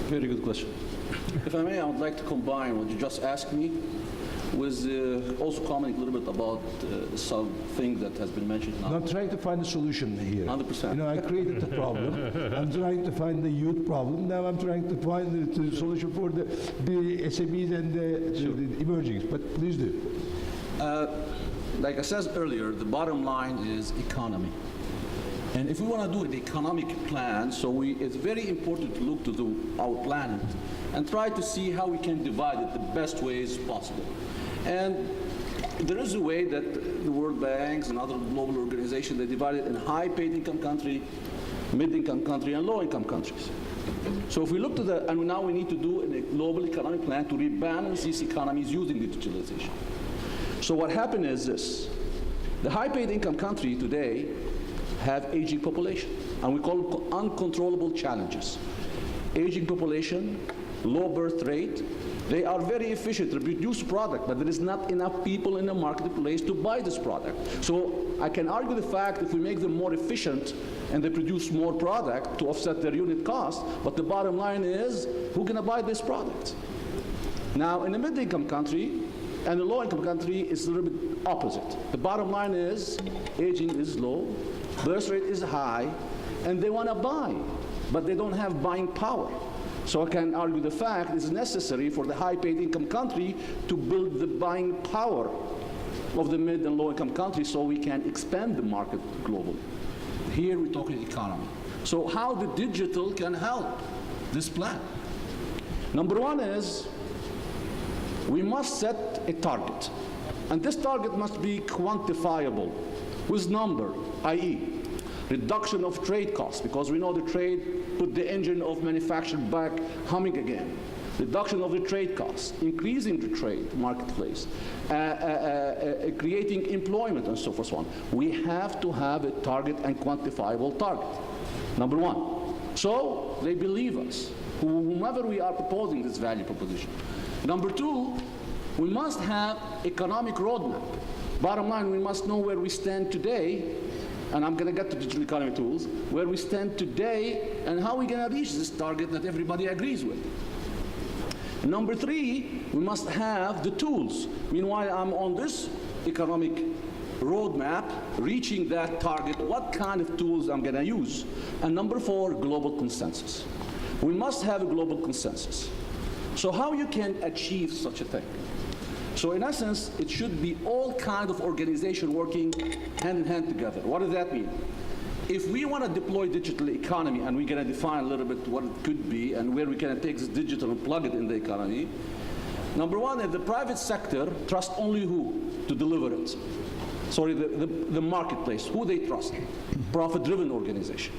Very good question. If I may, I would like to combine what you just asked me with also commenting a little bit about something that has been mentioned now. I'm trying to find a solution here. 100%. You know, I created the problem. I'm trying to find the youth problem. Now I'm trying to find the solution for the SMEs and the emergings. But please do. like I said earlier, the bottom line is economy. And if we want to do an economic plan, it's very important to look to our planet and try to see how we can divide it the best ways possible. And there is a way that the World Banks and other global organizations, they divide it in high-paid income country, mid-income country, and low-income countries. So if we look to and now we need to do a global economic plan to rebalance these economies using digitalization. So what happened is this. The high-paid income country today have aging population, and we call it uncontrollable challenges. Aging population, low birth rate, they are very efficient to produce product, but there is not enough people in the marketplace to buy this product. So I can argue the fact if we make them more efficient and they produce more product to offset their unit cost, but the bottom line is, who's gonna buy this product? Now, in a mid-income country and a low-income country, it's a little bit opposite. The bottom line is, aging is low, birth rate is high, and they wanna buy, but they don't have buying power. So I can argue the fact it's necessary for the high-paid income country to build the buying power of the mid and low-income countries so we can expand the market globally. Here we're talking economy. So how the digital can help this plan? Number one is we must set a target. And this target must be quantifiable with number, i.e., reduction of trade costs, because we know the trade put the engine of manufacturing back humming again. Reduction of the trade costs, increasing the trade marketplace, creating employment, and so forth. So on. We have to have a target and quantifiable target. Number one. So they believe us, whomever we are proposing this value proposition. Number two, we must have economic roadmap. Bottom line, we must know where we stand today, and I'm going to get to digital economy tools, where we stand today and how we're going to reach this target that everybody agrees with. Number three, we must have the tools. Meanwhile, I'm on this economic roadmap, reaching that target, what kind of tools I'm going to use. And number four, global consensus. We must have a global consensus. So how you can achieve such a thing? So in essence, it should be all kinds of organization working hand in hand together. What does that mean? If we want to deploy digital economy, and we're going to define a little bit what it could be and where we can take this digital and plug it in the economy, number one, if the private sector trusts only who to deliver it? Sorry, the marketplace, who they trust? Profit-driven organization.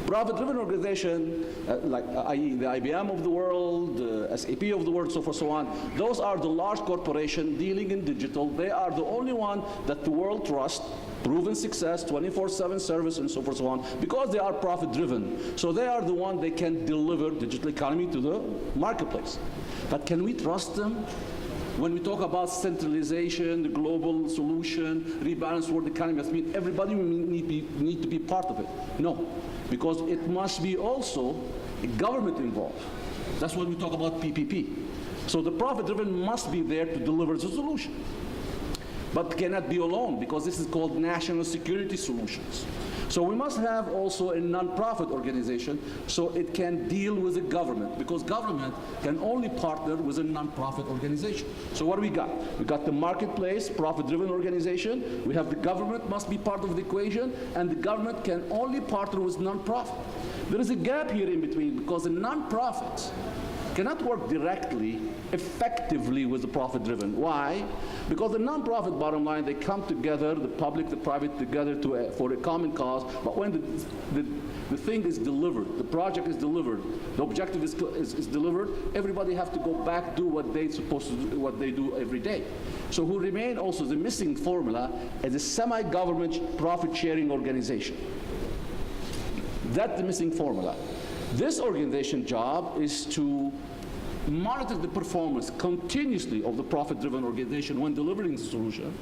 Profit-driven organization, i.e. the IBM of the world, SAP of the world, so forth, so on, those are the large corporations dealing in digital. They are the only one that the world trusts, proven success, 24/7 service, and so forth, so on, because they are profit-driven. So they are the one they can deliver digital economy to the marketplace. But can we trust them? When we talk about centralization, the global solution, rebalance world economy, I mean everybody need to be part of it. No. Because it must be also a government involved. That's when we talk about PPP. So the profit-driven must be there to deliver the solution. But cannot be alone, because this is called national security solutions. So we must have also a non-profit organization so it can deal with the government, because government can only partner with a non-profit organization. So what do we got? We got the marketplace, profit-driven organization. We have the government must be part of the equation, and the government can only partner with non-profit. There is a gap here in between, because the non-profits cannot work directly, effectively with the profit-driven. Why? Because the non-profit, bottom line, they come together, the public, the private, together for a common cause. But when the thing is delivered, the project is delivered, the objective is delivered, everybody have to go back, do what they're supposed to do, what they do every day. So who remain also the missing formula is a semi-government profit-sharing organization. That's the missing formula. This organization job is to monitor the performance continuously of the profit-driven organization when delivering the solution.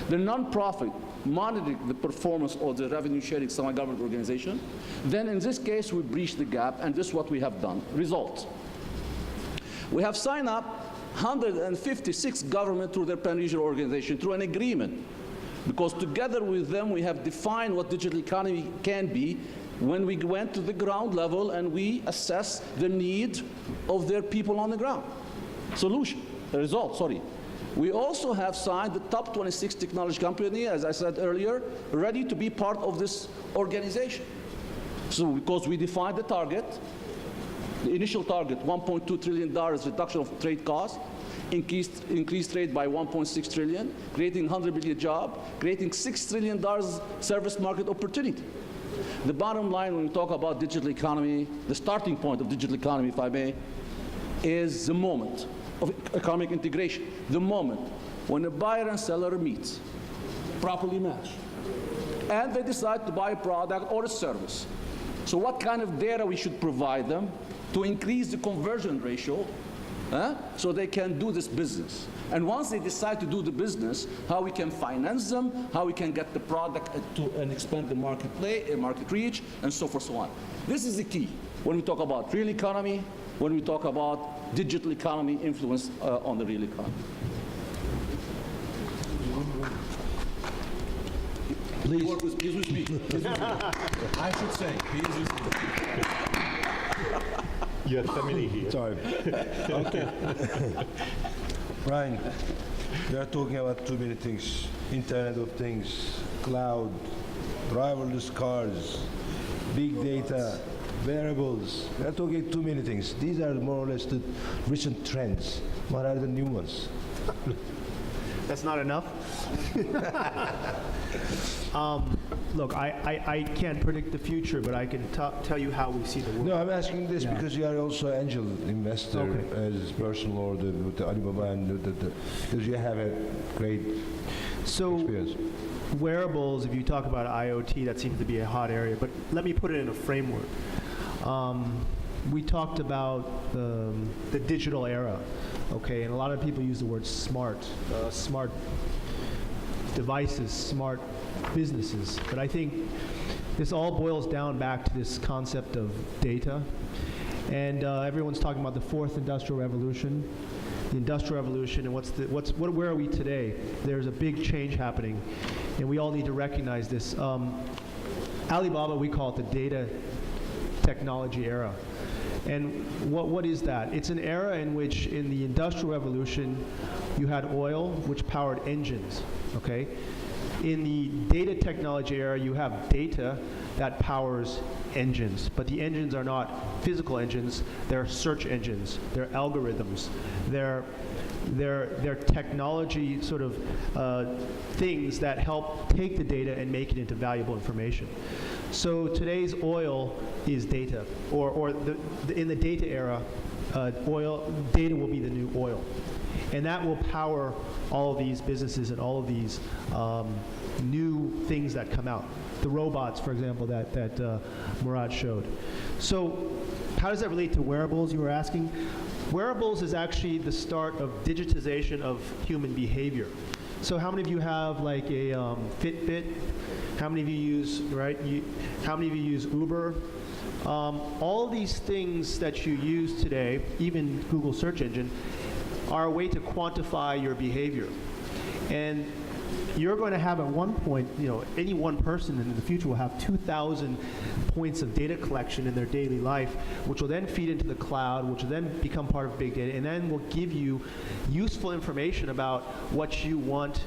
The non-profit monitoring the performance of the revenue-sharing semi-government organization. Then in this case, we breach the gap, and this is what we have done. Results. We have signed up 156 governments through their pan-regional organization through an agreement, because together with them we have defined what digital economy can be when we went to the ground level and we assessed the need of their people on the ground. Solution, result, sorry. We also have signed the top 26 technology company, as I said earlier, ready to be part of this organization. So because we defined the target, the initial target, $1.2 trillion reduction of trade costs, increased trade by 1.6 trillion, creating 100 million jobs, creating $6 trillion service market opportunity. The bottom line when we talk about digital economy, the starting point of digital economy, if I may, is the moment of economic integration, the moment when a buyer and seller meet, properly matched, and they decide to buy a product or a service. So what kind of data we should provide them to increase the conversion ratio so they can do this business. And once they decide to do the business, how we can finance them, how we can get the product and expand the market reach, and so forth, so on. This is the key when we talk about real economy, when we talk about digital economy influence on the real economy. Please. Please with me. I should say, please with me. You have family here. Sorry. Okay. Brian, we are talking about too many things. Internet of Things, cloud, driverless cars, big data, wearables. We are talking too many things. These are more or less the recent trends. What are the new ones? That's not enough. Look, I can't predict the future, but I can tell you how we see the world. No, I'm asking this because you are also an angel investor Okay. as personal or with the Alibaba and because you have a great experience. Wearables, if you talk about IoT, that seems to be a hot area, but let me put it in a framework. We talked about the digital era, okay, and a lot of people use the word smart devices, smart businesses, but I think this all boils down back to this concept of data, and everyone's talking about the fourth industrial revolution, the industrial revolution, and where are we today? There's a big change happening, and we all need to recognize this. Alibaba, we call it the data technology era. And what is that? It's an era in which, in the Industrial Revolution, you had oil, which powered engines, okay? In the data technology era, you have data that powers engines, but the engines are not physical engines, they're search engines, they're algorithms, they're technology sort of things that help take the data and make it into valuable information. So today's oil is data, or in the data era, data will be the new oil. And that will power all of these businesses and all of these new things that come out. The robots, for example, that Murad showed. So how does that relate to wearables, you were asking? Wearables is actually the start of digitization of human behavior. So how many of you have like a Fitbit? How many of you use, how many of you use Uber? All these things that you use today, even Google search engine, are a way to quantify your behavior. And you're going to have at one point, any one person in the future will have 2,000 points of data collection in their daily life, which will then feed into the cloud, which will then become part of big data, and then will give you useful information about what you want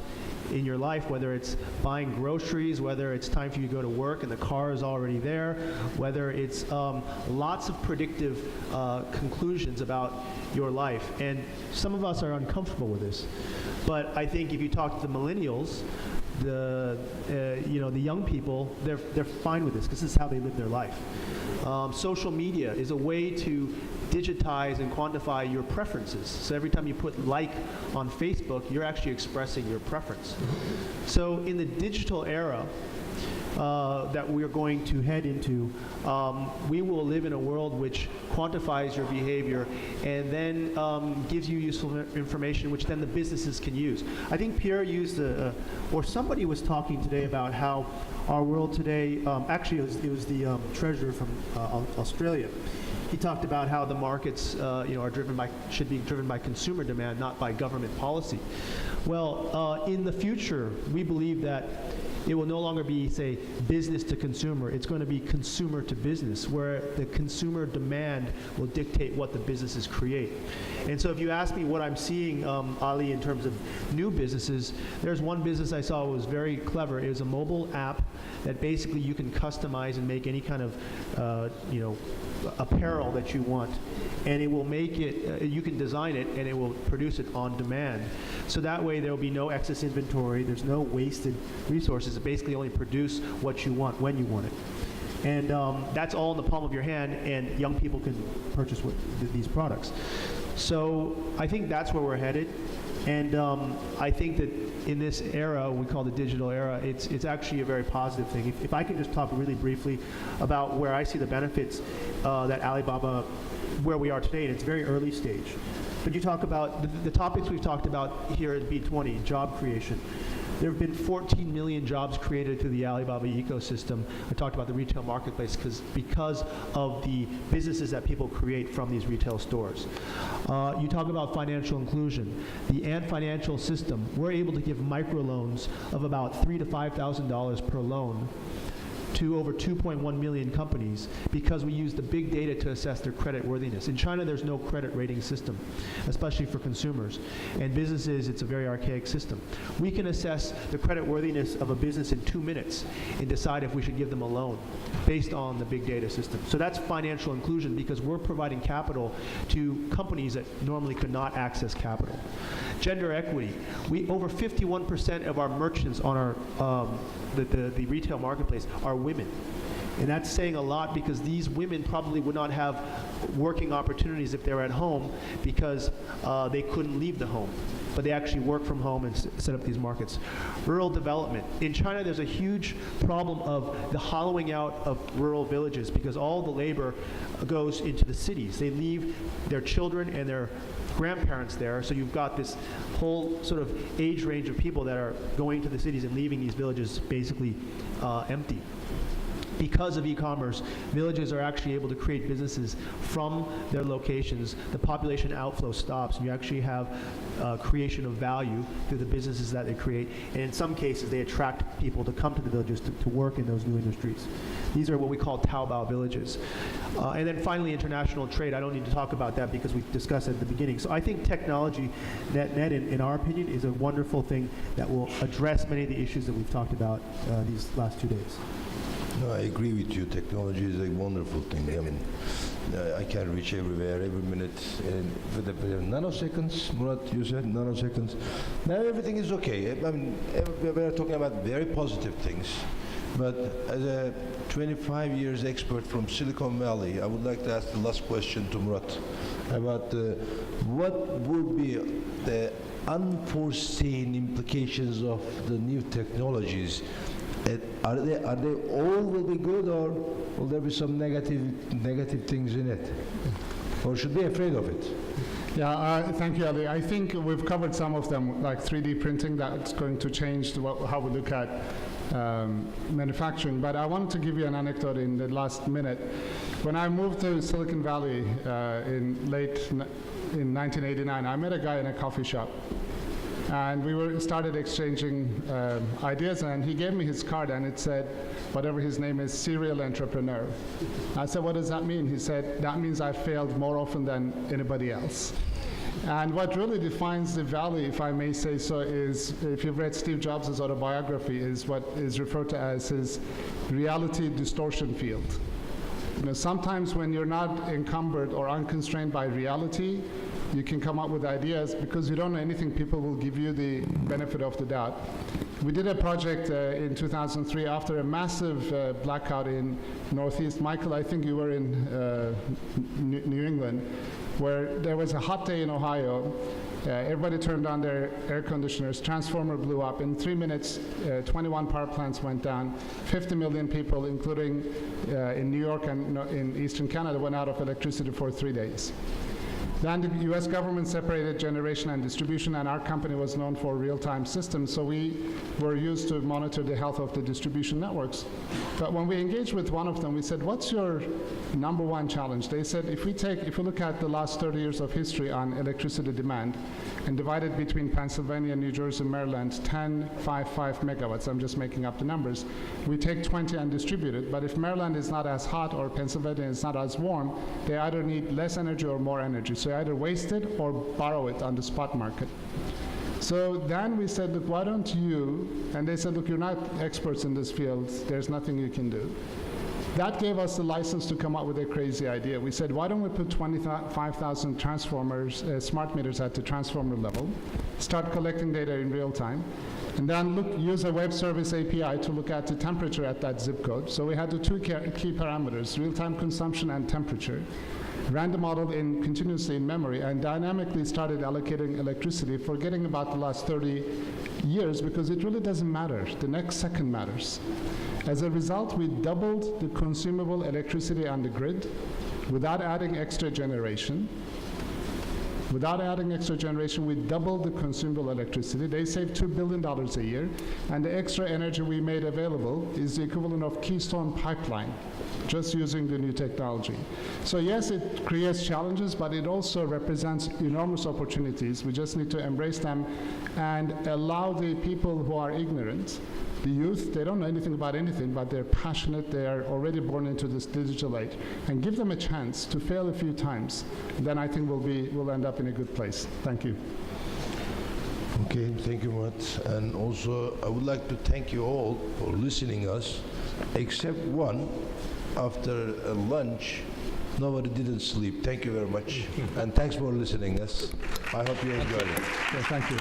in your life, whether it's buying groceries, whether it's time for you to go to work and the car is already there, whether it's lots of predictive conclusions about your life. And some of us are uncomfortable with this. But I think if you talk to the millennials, the young people, they're fine with this because this is how they live their life. Social media is a way to digitize and quantify your preferences. So every time you put like on Facebook, you're actually expressing your preference. So in the digital era that we're going to head into, we will live in a world which quantifies your behavior and then gives you useful information which then the businesses can use. I think Pierre used, or somebody was talking today about how our world today, actually it was the treasurer from Australia. He talked about how the markets should be driven by consumer demand, not by government policy. Well, in the future, we believe that it will no longer be, say, business to consumer. It's going to be consumer to business, where the consumer demand will dictate what the businesses create. And so if you ask me what I'm seeing, Ali, in terms of new businesses, there's one business I saw was very clever. It was a mobile app that basically you can customize and make any kind of, apparel that you want. And it will make it, you can design it, and it will produce it on demand. So that way there will be no excess inventory, there's no wasted resources. It basically only produce what you want when you want it. And that's all in the palm of your hand, and young people can purchase these products. So I think that's where we're headed. And I think that in this era, we call the digital era, it's actually a very positive thing. If I could just talk really briefly about where I see the benefits that Alibaba, where we are today, and it's very early stage. But you talk about the topics we've talked about here at B20, job creation. There have been 14 million jobs created through the Alibaba ecosystem. I talked about the retail marketplace because of the businesses that people create from these retail stores. You talk about financial inclusion. The Ant Financial system, we're able to give microloans of about $3,000 to $5,000 per loan to over 2.1 million companies because we use the big data to assess their credit worthiness. In China, there's no credit rating system, especially for consumers. And businesses, it's a very archaic system. We can assess the credit worthiness of a business in 2 minutes and decide if we should give them a loan based on the big data system. So that's financial inclusion because we're providing capital to companies that normally could not access capital. Gender equity. Over 51% of our merchants on our the retail marketplace are women. And that's saying a lot because these women probably would not have working opportunities if they were at home because they couldn't leave the home. But they actually work from home and set up these markets. Rural development. In China, there's a huge problem of the hollowing out of rural villages because all the labor goes into the cities. They leave their children and their grandparents there, so you've got this whole sort of age range of people that are going to the cities and leaving these villages basically empty. Because of e-commerce, villages are actually able to create businesses from their locations. The population outflow stops, and you actually have creation of value through the businesses that they create. And in some cases, they attract people to come to the villages to work in those new industries. These are what we call Taobao villages. And then finally, international trade. I don't need to talk about that because we discussed it at the beginning. So I think technology, net in our opinion, is a wonderful thing that will address many of the issues that we've talked about these last 2 days. No, I agree with you. Technology is a wonderful thing. I mean, I can reach everywhere, every minute. And with the nanoseconds, Murat, you said nanoseconds. Now everything is okay. I mean, we are talking about very positive things. But as a 25 years expert from Silicon Valley, I would like to ask the last question to Murat about what would be the unforeseen implications of the new technologies. Are they all will be good, or will there be some negative things in it? Or should we be afraid of it? Yeah, thank you, Ali. I think we've covered some of them, like 3D printing, that's going to change how we look at manufacturing. But I wanted to give you an anecdote in the last minute. When I moved to Silicon Valley in 1989, I met a guy in a coffee shop. And we started exchanging ideas, and he gave me his card, and it said, whatever his name is, serial entrepreneur. I said, what does that mean? He said, that means I failed more often than anybody else. And what really defines the valley, if I may say so, is, if you've read Steve Jobs' autobiography, is what is referred to as his reality distortion field. You know, sometimes when you're not encumbered or unconstrained by reality, you can come up with ideas because you don't know anything. People will give you the benefit of the doubt. We did a project in 2003 after a massive blackout in Northeast. Michael, I think you were in New England, where there was a hot day in Ohio. Everybody turned on their air conditioners. Transformer blew up. In 3 minutes, 21 power plants went down. 50 million people, including in New York and in Eastern Canada, went out of electricity for 3 days. Then the US government separated generation and distribution, and our company was known for real-time systems, so we were used to monitor the health of the distribution networks. But when we engaged with one of them, we said, what's your number one challenge? They said, if we look at the last 30 years of history on electricity demand, and divided between Pennsylvania, New Jersey, Maryland, 10, 5, 5 megawatts. I'm just making up the numbers. We take 20 and distribute it, but if Maryland is not as hot or Pennsylvania is not as warm, they either need less energy or more energy. So you either waste it or borrow it on the spot market. So then we said, look, why don't you, and they said, look, you're not experts in this field, there's nothing you can do. That gave us the license to come up with a crazy idea. We said, why don't we put 25,000 transformers, smart meters at the transformer level, start collecting data in real time, and then use a web service API to look at the temperature at that zip code. So we had the two key parameters, real-time consumption and temperature. Ran the model continuously in memory and dynamically started allocating electricity, forgetting about the last 30 years because it really doesn't matter. The next second matters. As a result, we doubled the consumable electricity on the grid without adding extra generation. Without adding extra generation, we doubled the consumable electricity. They saved $2 billion a year, and the extra energy we made available is the equivalent of Keystone Pipeline, just using the new technology. So yes, it creates challenges, but it also represents enormous opportunities. We just need to embrace them and allow the people who are ignorant, the youth, they don't know anything about anything, but they're passionate, they are already born into this digital age, and give them a chance to fail a few times. Then I think we'll end up in a good place. Thank you. Okay, thank you much. And also, I would like to thank you all for listening us, except one, after a lunch, nobody didn't sleep. Thank you very much. And thanks for listening us. I hope you enjoyed it. Yeah, thank you.